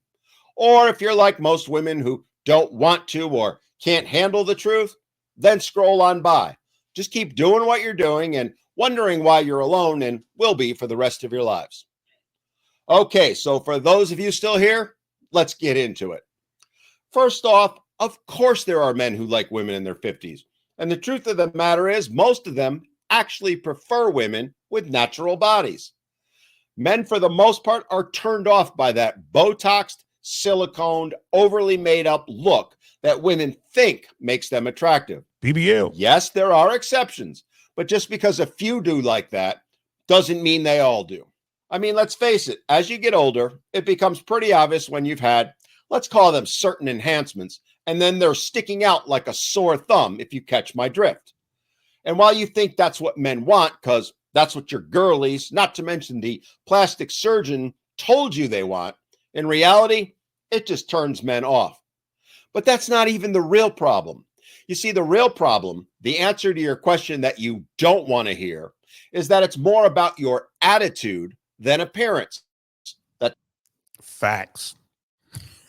Or if you're like most women who don't want to or can't handle the truth, then scroll on by. Just keep doing what you're doing, and wondering why you're alone and will be for the rest of your lives. Okay, so for those of you still here, let's get into it. First off, of course there are men who like women in their 50s. And the truth of the matter is, most of them actually prefer women with natural bodies. Men, for the most part, are turned off by that Botoxed, siliconed, overly made up look that women think makes them attractive. BBL. Yes, there are exceptions, but just because a few do like that doesn't mean they all do. I mean, let's face it, as you get older, it becomes pretty obvious when you've had, let's call them certain enhancements, and then they're sticking out like a sore thumb, if you catch my drift. And while you think that's what men want, because that's what your girlies, not to mention the plastic surgeon, told you they want, in reality, it just turns men off. But that's not even the real problem. You see, the real problem, the answer to your question that you don't want to hear, is that it's more about your attitude than appearance. Facts.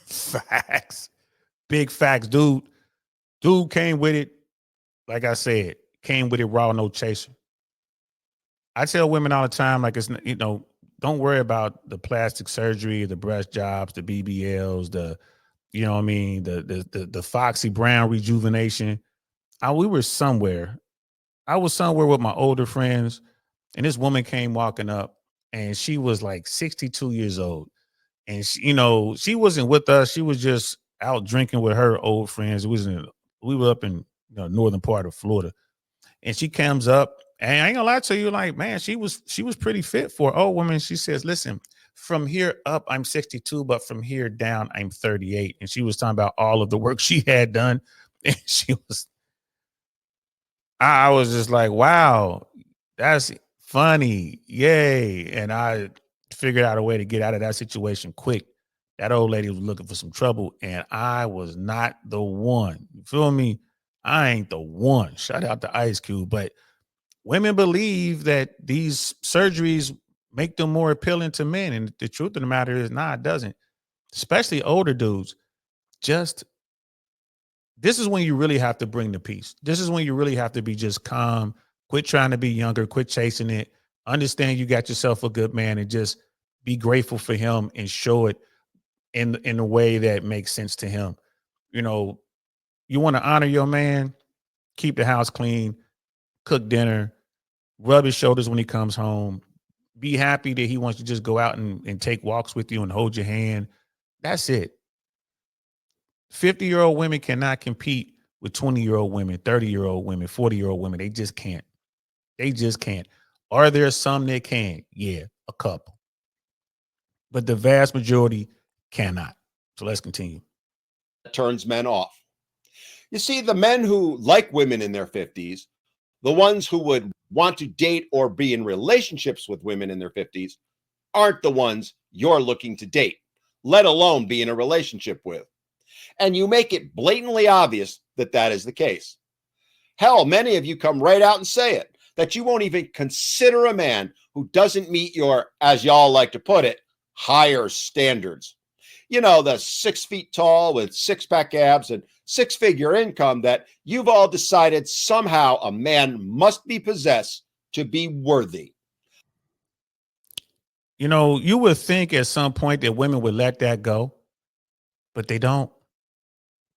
Facts. Big facts, dude. Dude came with it, like I said, came with it raw, no chaser. I tell women all the time, like, it's, you know, don't worry about the plastic surgery, the breast jobs, the BBLs, the, you know what I mean, the Foxy Brown rejuvenation. We were somewhere. I was somewhere with my older friends, and this woman came walking up, and she was like 62 years old. And she, you know, she wasn't with us. She was just out drinking with her old friends. We were up in, you know, northern part of Florida. And she comes up, and I ain't gonna lie to you, like, man, she was pretty fit for an old woman. She says, listen, from here up, I'm 62, but from here down, I'm 38. And she was talking about all of the work she had done. And I was just like, wow, that's funny. Yay. And I figured out a way to get out of that situation quick. That old lady was looking for some trouble, and I was not the one. You feel me? I ain't the one. Shout out to Ice Cube. But women believe that these surgeries make them more appealing to men. And the truth of the matter is, nah, it doesn't. Especially older dudes. This is when you really have to bring the peace. This is when you really have to be just calm. Quit trying to be younger. Quit chasing it. Understand you got yourself a good man, and just be grateful for him and show it in a way that makes sense to him. You know, you want to honor your man, keep the house clean, cook dinner, rub his shoulders when he comes home. Be happy that he wants to just go out and take walks with you and hold your hand. That's it. 50-year-old women cannot compete with 20-year-old women, 30-year-old women, 40-year-old women. They just can't. They just can't. Are there some that can? Yeah, a couple. But the vast majority cannot. So let's continue. Turns men off. You see, the men who like women in their 50s, the ones who would want to date or be in relationships with women in their 50s, aren't the ones you're looking to date, let alone be in a relationship with. And you make it blatantly obvious that that is the case. Hell, many of you come right out and say it, that you won't even consider a man who doesn't meet your, as y'all like to put it, higher standards. You know, the 6 feet tall with six-pack abs and six-figure income that you've all decided somehow a man must be possessed to be worthy. You know, you would think at some point that women would let that go, but they don't.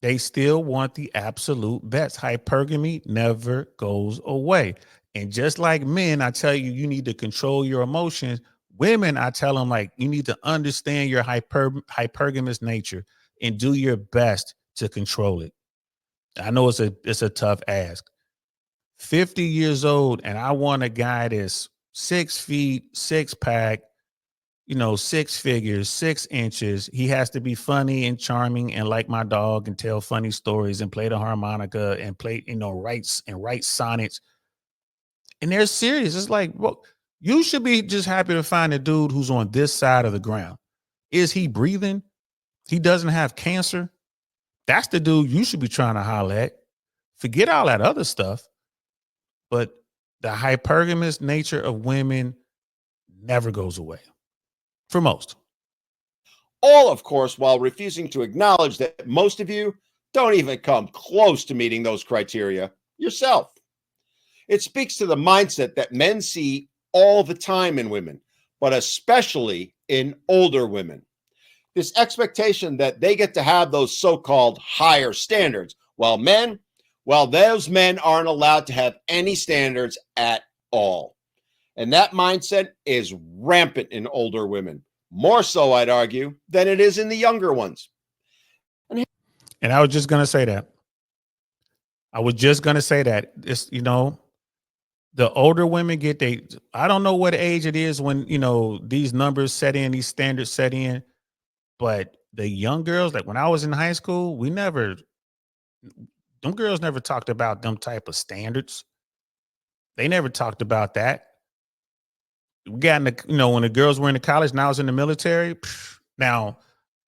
They still want the absolute best. Hypergamy never goes away. And just like men, I tell you, you need to control your emotions. Women, I tell them, like, you need to understand your hypergamous nature and do your best to control it. I know it's a tough ask. 50 years old, and I want a guy that's 6 feet, six pack, you know, six figures, 6 inches. He has to be funny and charming and like my dog and tell funny stories and play the harmonica and play, you know, write sonnets. And they're serious. It's like, well, you should be just happy to find a dude who's on this side of the ground. Is he breathing? He doesn't have cancer. That's the dude you should be trying to holler at. Forget all that other stuff. But the hypergamous nature of women never goes away. For most. All, of course, while refusing to acknowledge that most of you don't even come close to meeting those criteria yourself. It speaks to the mindset that men see all the time in women, but especially in older women. This expectation that they get to have those so-called higher standards, while those men aren't allowed to have any standards at all. And that mindset is rampant in older women, more so, I'd argue, than it is in the younger ones. And I was just going to say that. It's, the older women I don't know what age it is when, these numbers set in, these standards set in, but the young girls, like when I was in high school, them girls never talked about them type of standards. They never talked about that. We got in the, when the girls were in the college and I was in the military. Now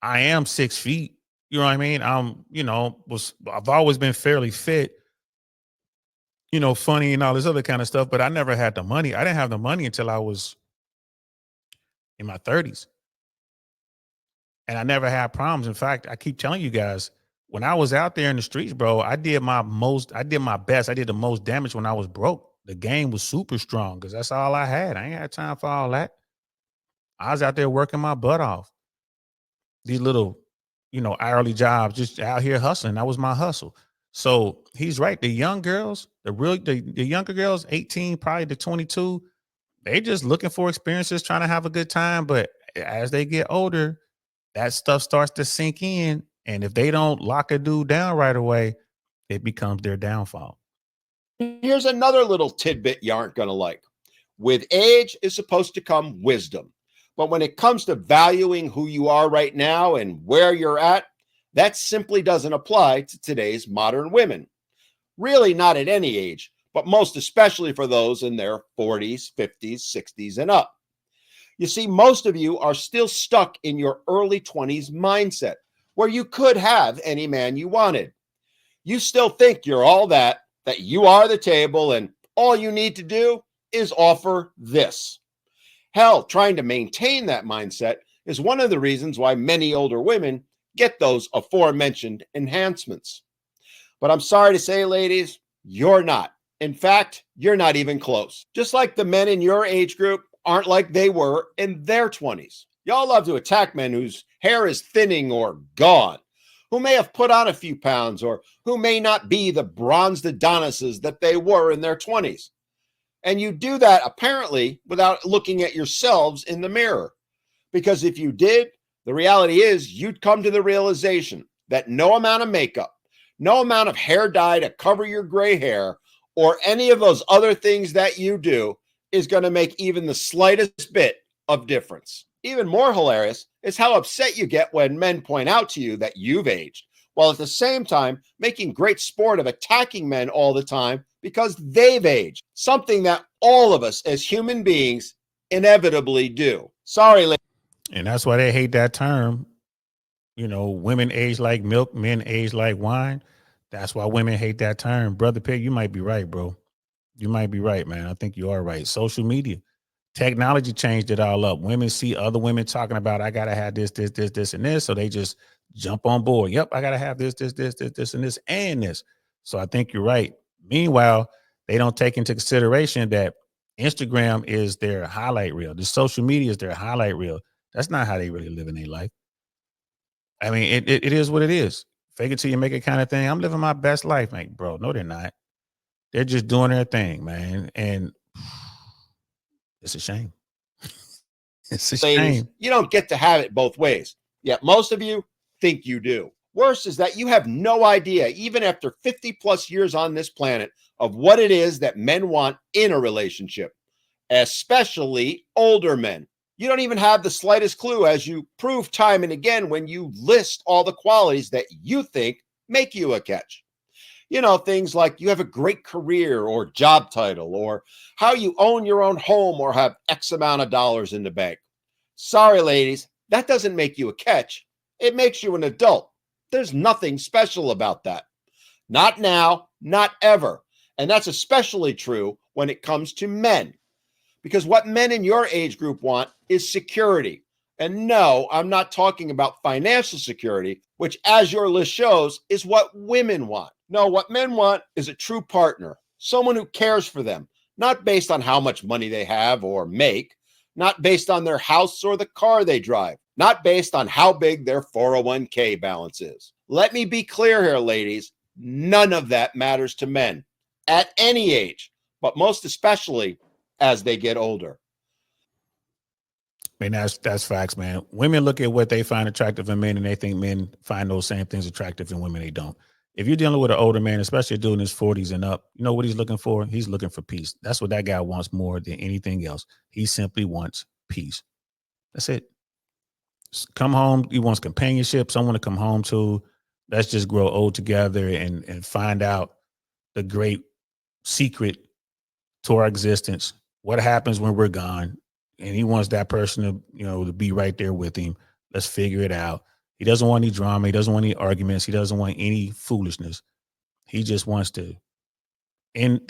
I am 6 feet. You know what I mean? I've always been fairly fit, funny and all this other kind of stuff, but I never had the money. I didn't have the money until I was in my 30s. And I never had problems. In fact, I keep telling you guys, when I was out there in the streets, bro, I did my best. I did the most damage when I was broke. The game was super strong because that's all I had. I ain't had time for all that. I was out there working my butt off. These little, hourly jobs, just out here hustling. That was my hustle. So he's right. The young girls, the younger girls, 18, probably to 22, they just looking for experiences, trying to have a good time. But as they get older, that stuff starts to sink in. And if they don't lock a dude down right away, it becomes their downfall. Here's another little tidbit you aren't going to like. With age is supposed to come wisdom. But when it comes to valuing who you are right now and where you're at, that simply doesn't apply to today's modern women. Really not at any age, but most especially for those in their 40s, 50s, 60s, and up. You see, most of you are still stuck in your early 20s mindset, where you could have any man you wanted. You still think you're all that you are the table, and all you need to do is offer this. Hell, trying to maintain that mindset is one of the reasons why many older women get those aforementioned enhancements. But I'm sorry to say, ladies, you're not. In fact, you're not even close. Just like the men in your age group aren't like they were in their 20s. Y'all love to attack men whose hair is thinning or gone, who may have put on a few pounds, or who may not be the bronzed Adonises that they were in their 20s. And you do that apparently without looking at yourselves in the mirror. Because if you did, the reality is you'd come to the realization that no amount of makeup, no amount of hair dye to cover your gray hair, or any of those other things that you do is going to make even the slightest bit of difference. Even more hilarious is how upset you get when men point out to you that you've aged, while at the same time making great sport of attacking men all the time because they've aged, something that all of us as human beings inevitably do. Sorry, ladies. And that's why they hate that term. Women age like milk, men age like wine. That's why women hate that term. Brother Pig, you might be right, bro. You might be right, man. I think you are right. Social media, technology changed it all up. Women see other women talking about, I got to have this, and this. So they just jump on board. Yep, I got to have this, and this, and this. So I think you're right. Meanwhile, they don't take into consideration that Instagram is their highlight reel. The social media is their highlight reel. That's not how they really live in their life. I mean, it is what it is. Fake it till you make it kind of thing. I'm living my best life, mate, bro. No, they're not. They're just doing their thing, man. And it's a shame. It's a shame. You don't get to have it both ways. Yet most of you think you do. Worse is that you have no idea, even after 50 plus years on this planet, of what it is that men want in a relationship, especially older men. You don't even have the slightest clue, as you prove time and again when you list all the qualities that you think make you a catch. Things like you have a great career or job title, or how you own your own home or have X amount of dollars in the bank. Sorry, ladies, that doesn't make you a catch. It makes you an adult. There's nothing special about that. Not now, not ever. And that's especially true when it comes to men. Because what men in your age group want is security. And no, I'm not talking about financial security, which, as your list shows, is what women want. No, what men want is a true partner, someone who cares for them, not based on how much money they have or make, not based on their house or the car they drive, not based on how big their 401k balance is. Let me be clear here, ladies. None of that matters to men at any age, but most especially as they get older. I mean, that's facts, man. Women look at what they find attractive in men, and they think men find those same things attractive in women. They don't. If you're dealing with an older man, especially a dude in his 40s and up, you know what he's looking for? He's looking for peace. That's what that guy wants more than anything else. He simply wants peace. That's it. Come home. He wants companionship, someone to come home to. Let's just grow old together and find out the great secret to our existence. What happens when we're gone? And he wants that person to, you know, to be right there with him. Let's figure it out. He doesn't want any drama. He doesn't want any arguments. He doesn't want any foolishness. He just wants to end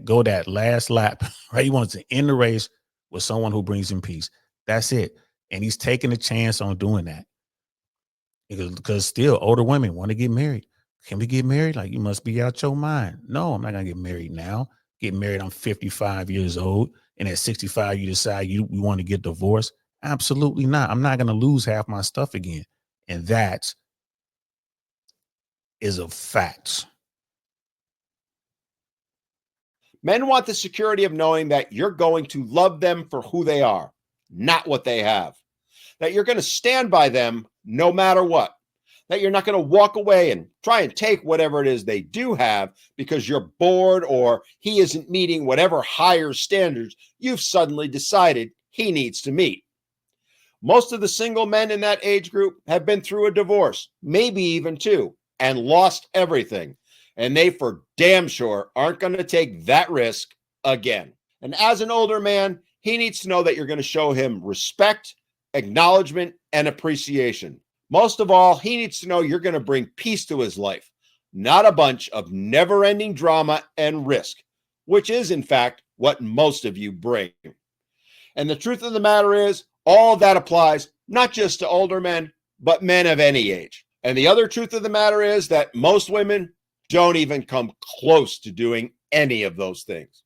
go that last lap, right? He wants to end the race with someone who brings him peace. That's it. And he's taking a chance on doing that. Because still older women want to get married. Can we get married? Like, you must be out your mind. No, I'm not going to get married now. Get married, I'm 55 years old. And at 65, you decide you want to get divorced. Absolutely not. I'm not going to lose half my stuff again. And that is a fact. Men want the security of knowing that you're going to love them for who they are, not what they have. That you're going to stand by them no matter what. That you're not going to walk away and try and take whatever it is they do have because you're bored or he isn't meeting whatever higher standards you've suddenly decided he needs to meet. Most of the single men in that age group have been through a divorce, maybe even two, and lost everything. And they for damn sure aren't going to take that risk again. And as an older man, he needs to know that you're going to show him respect, acknowledgement, and appreciation. Most of all, he needs to know you're going to bring peace to his life, not a bunch of never-ending drama and risk, which is, in fact, what most of you bring. And the truth of the matter is, all of that applies not just to older men, but men of any age. And the other truth of the matter is that most women don't even come close to doing any of those things.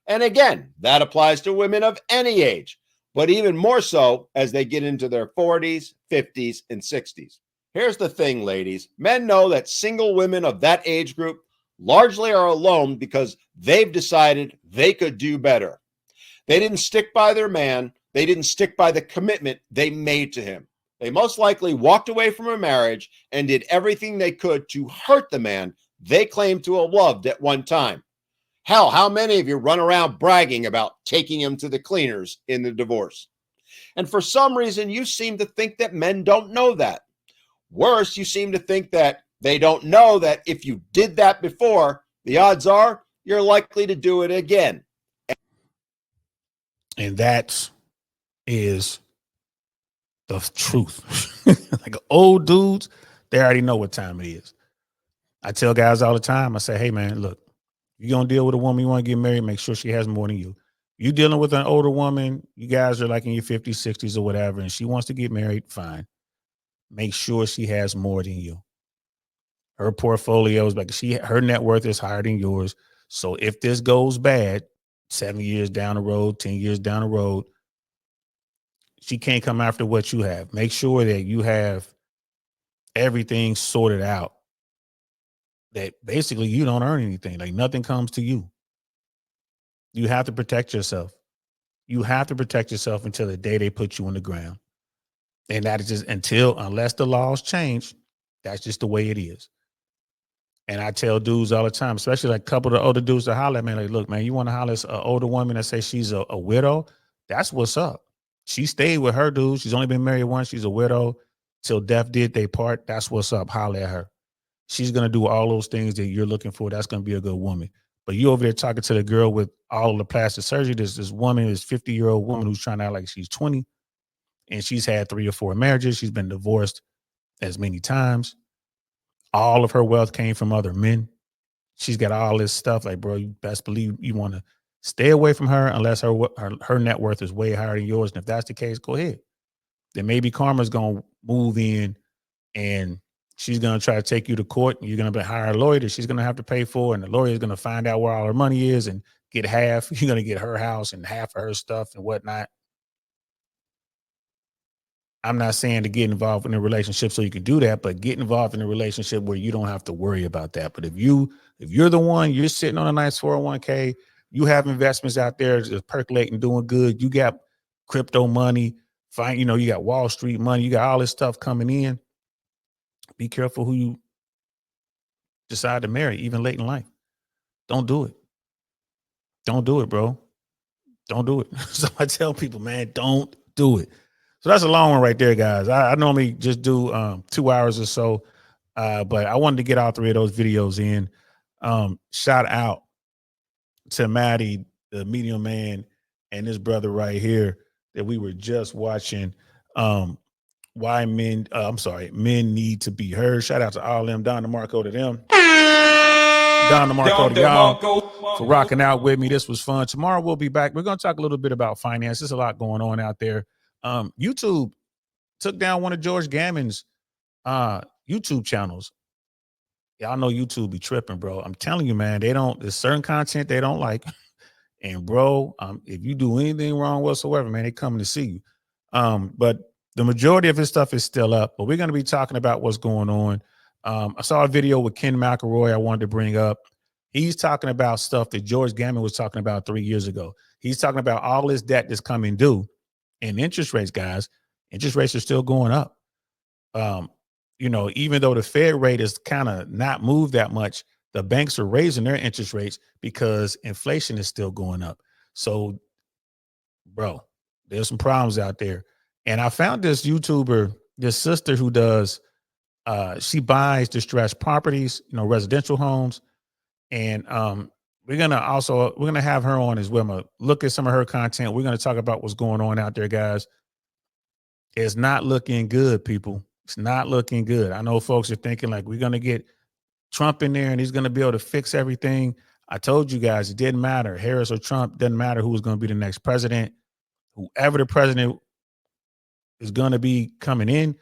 And again, that applies to women of any age, but even more so as they get into their 40s, 50s, and 60s. Here's the thing, ladies. Men know that single women of that age group largely are alone because they've decided they could do better. They didn't stick by their man. They didn't stick by the commitment they made to him. They most likely walked away from a marriage and did everything they could to hurt the man they claimed to have loved at one time. Hell, how many of you run around bragging about taking him to the cleaners in the divorce? And for some reason, you seem to think that men don't know that. Worse, you seem to think that they don't know that if you did that before, the odds are you're likely to do it again. And that is the truth. Like old dudes, they already know what time it is. I tell guys all the time, I say, hey, man, look, you're going to deal with a woman, you want to get married, make sure she has more than you. You dealing with an older woman, you guys are like in your 50s, 60s or whatever, and she wants to get married, fine. Make sure she has more than you. Her portfolio is like her net worth is higher than yours. So if this goes bad, 7 years down the road, 10 years down the road, she can't come after what you have. Make sure that you have everything sorted out. That basically you don't earn anything. Like nothing comes to you. You have to protect yourself. You have to protect yourself until the day they put you on the ground. And that is just unless the laws change, that's just the way it is. And I tell dudes all the time, especially like a couple of the older dudes that holler at me, like, look, man, you want to holler at an older woman that says she's a widow? That's what's up. She stayed with her dude. She's only been married once. She's a widow till death did they part. That's what's up. Holler at her. She's going to do all those things that you're looking for. That's going to be a good woman. But you over there talking to the girl with all of the plastic surgery. There's this woman, this 50-year-old woman who's trying to act like she's 20. And she's had 3 or 4 marriages. She's been divorced as many times. All of her wealth came from other men. She's got all this stuff. Like, bro, you best believe you want to stay away from her unless her net worth is way higher than yours. And if that's the case, go ahead. Then maybe karma's going to move in and she's going to try to take you to court, and you're going to hire a lawyer that she's going to have to pay for, and the lawyer is going to find out where all her money is and get half. You're going to get her house and half of her stuff and whatnot. I'm not saying to get involved in a relationship so you can do that, but get involved in a relationship where you don't have to worry about that. But if you're the one, you're sitting on a nice 401k, you have investments out there just percolating, doing good. You got crypto money, fine. You got Wall Street money. You got all this stuff coming in. Be careful who you decide to marry, even late in life. Don't do it. Don't do it, bro. Don't do it. So I tell people, man, don't do it. So that's a long one right there, guys. I normally just do 2 hours or so, but I wanted to get all 3 of those videos in. Shout out to Maddie, the medium man, and this brother right here that we were just watching. Why men need to be heard. Shout out to all them. Don DeMarco to them. Don DeMarco to y'all for rocking out with me. This was fun. Tomorrow we'll be back. We're going to talk a little bit about finance. There's a lot going on out there. YouTube took down one of George Gammon's YouTube channels. Y'all know YouTube be tripping, bro. I'm telling you, man, there's certain content they don't like. And bro, if you do anything wrong whatsoever, man, they coming to see you. But the majority of his stuff is still up, but we're going to be talking about what's going on. I saw a video with Ken McElroy I wanted to bring up. He's talking about stuff that George Gammon was talking about 3 years ago. He's talking about all this debt that's coming due. And interest rates, guys, interest rates are still going up. Even though the Fed rate is kind of not moved that much, the banks are raising their interest rates because inflation is still going up. So, bro, there's some problems out there. And I found this YouTuber, this sister who does, she buys distressed properties, residential homes. And we're going to have her on as well. I'm going to look at some of her content. We're going to talk about what's going on out there, guys. It's not looking good, people. It's not looking good. I know folks are thinking like we're going to get Trump in there and he's going to be able to fix everything. I told you guys, it didn't matter. Harris or Trump, doesn't matter who was going to be the next president. Whoever the president is going to be coming in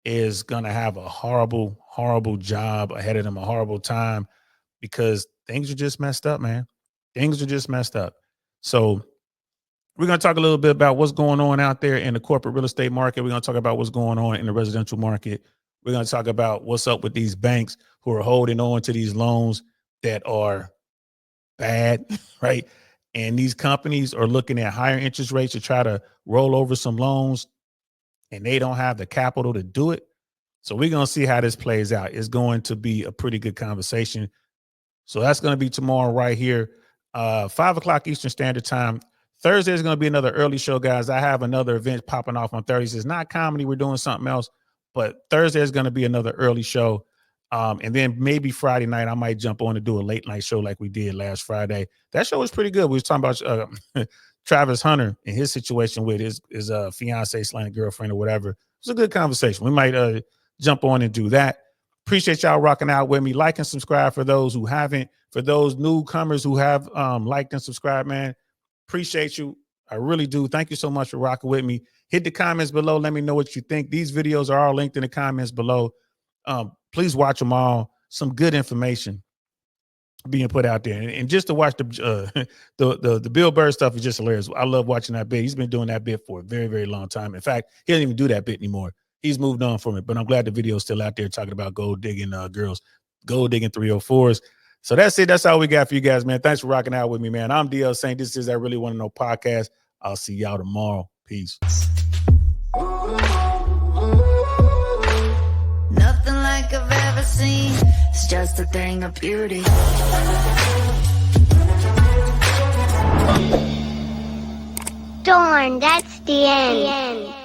is going to have a horrible, horrible job ahead of them, a horrible time, because things are just messed up, man. Things are just messed up. So we're going to talk a little bit about what's going on out there in the corporate real estate market. We're going to talk about what's going on in the residential market. We're going to talk about what's up with these banks who are holding on to these loans that are bad, right? And these companies are looking at higher interest rates to try to roll over some loans, and they don't have the capital to do it. So we're going to see how this plays out. It's going to be a pretty good conversation. So that's going to be tomorrow right here, 5 o'clock Eastern Standard Time. Thursday is going to be another early show, guys. I have another event popping off on Thursdays. It's not comedy. We're doing something else. But Thursday is going to be another early show. And then maybe Friday night, I might jump on to do a late night show like we did last Friday. That show was pretty good. We was talking about Travis Hunter and his situation with his fiance / girlfriend or whatever. It was a good conversation. We might jump on and do that. Appreciate y'all rocking out with me. Like and subscribe for those who haven't. For those newcomers who have liked and subscribed, man, appreciate you. I really do. Thank you so much for rocking with me. Hit the comments below. Let me know what you think. These videos are all linked in the comments below. Please watch them all. Some good information being put out there. And just to watch the Bill Burr stuff is just hilarious. I love watching that bit. He's been doing that bit for a very, very long time. In fact, he doesn't even do that bit anymore. He's moved on from it, but I'm glad the video is still out there talking about gold digging girls, gold digging 304s. So that's it. That's all we got for you guys, man. Thanks for rocking out with me, man. I'm DL Saint. This is I Really Want to Know podcast. I'll see y'all tomorrow. Peace. Nothing like I've ever seen. It's just a thing of beauty. Darn, that's the end.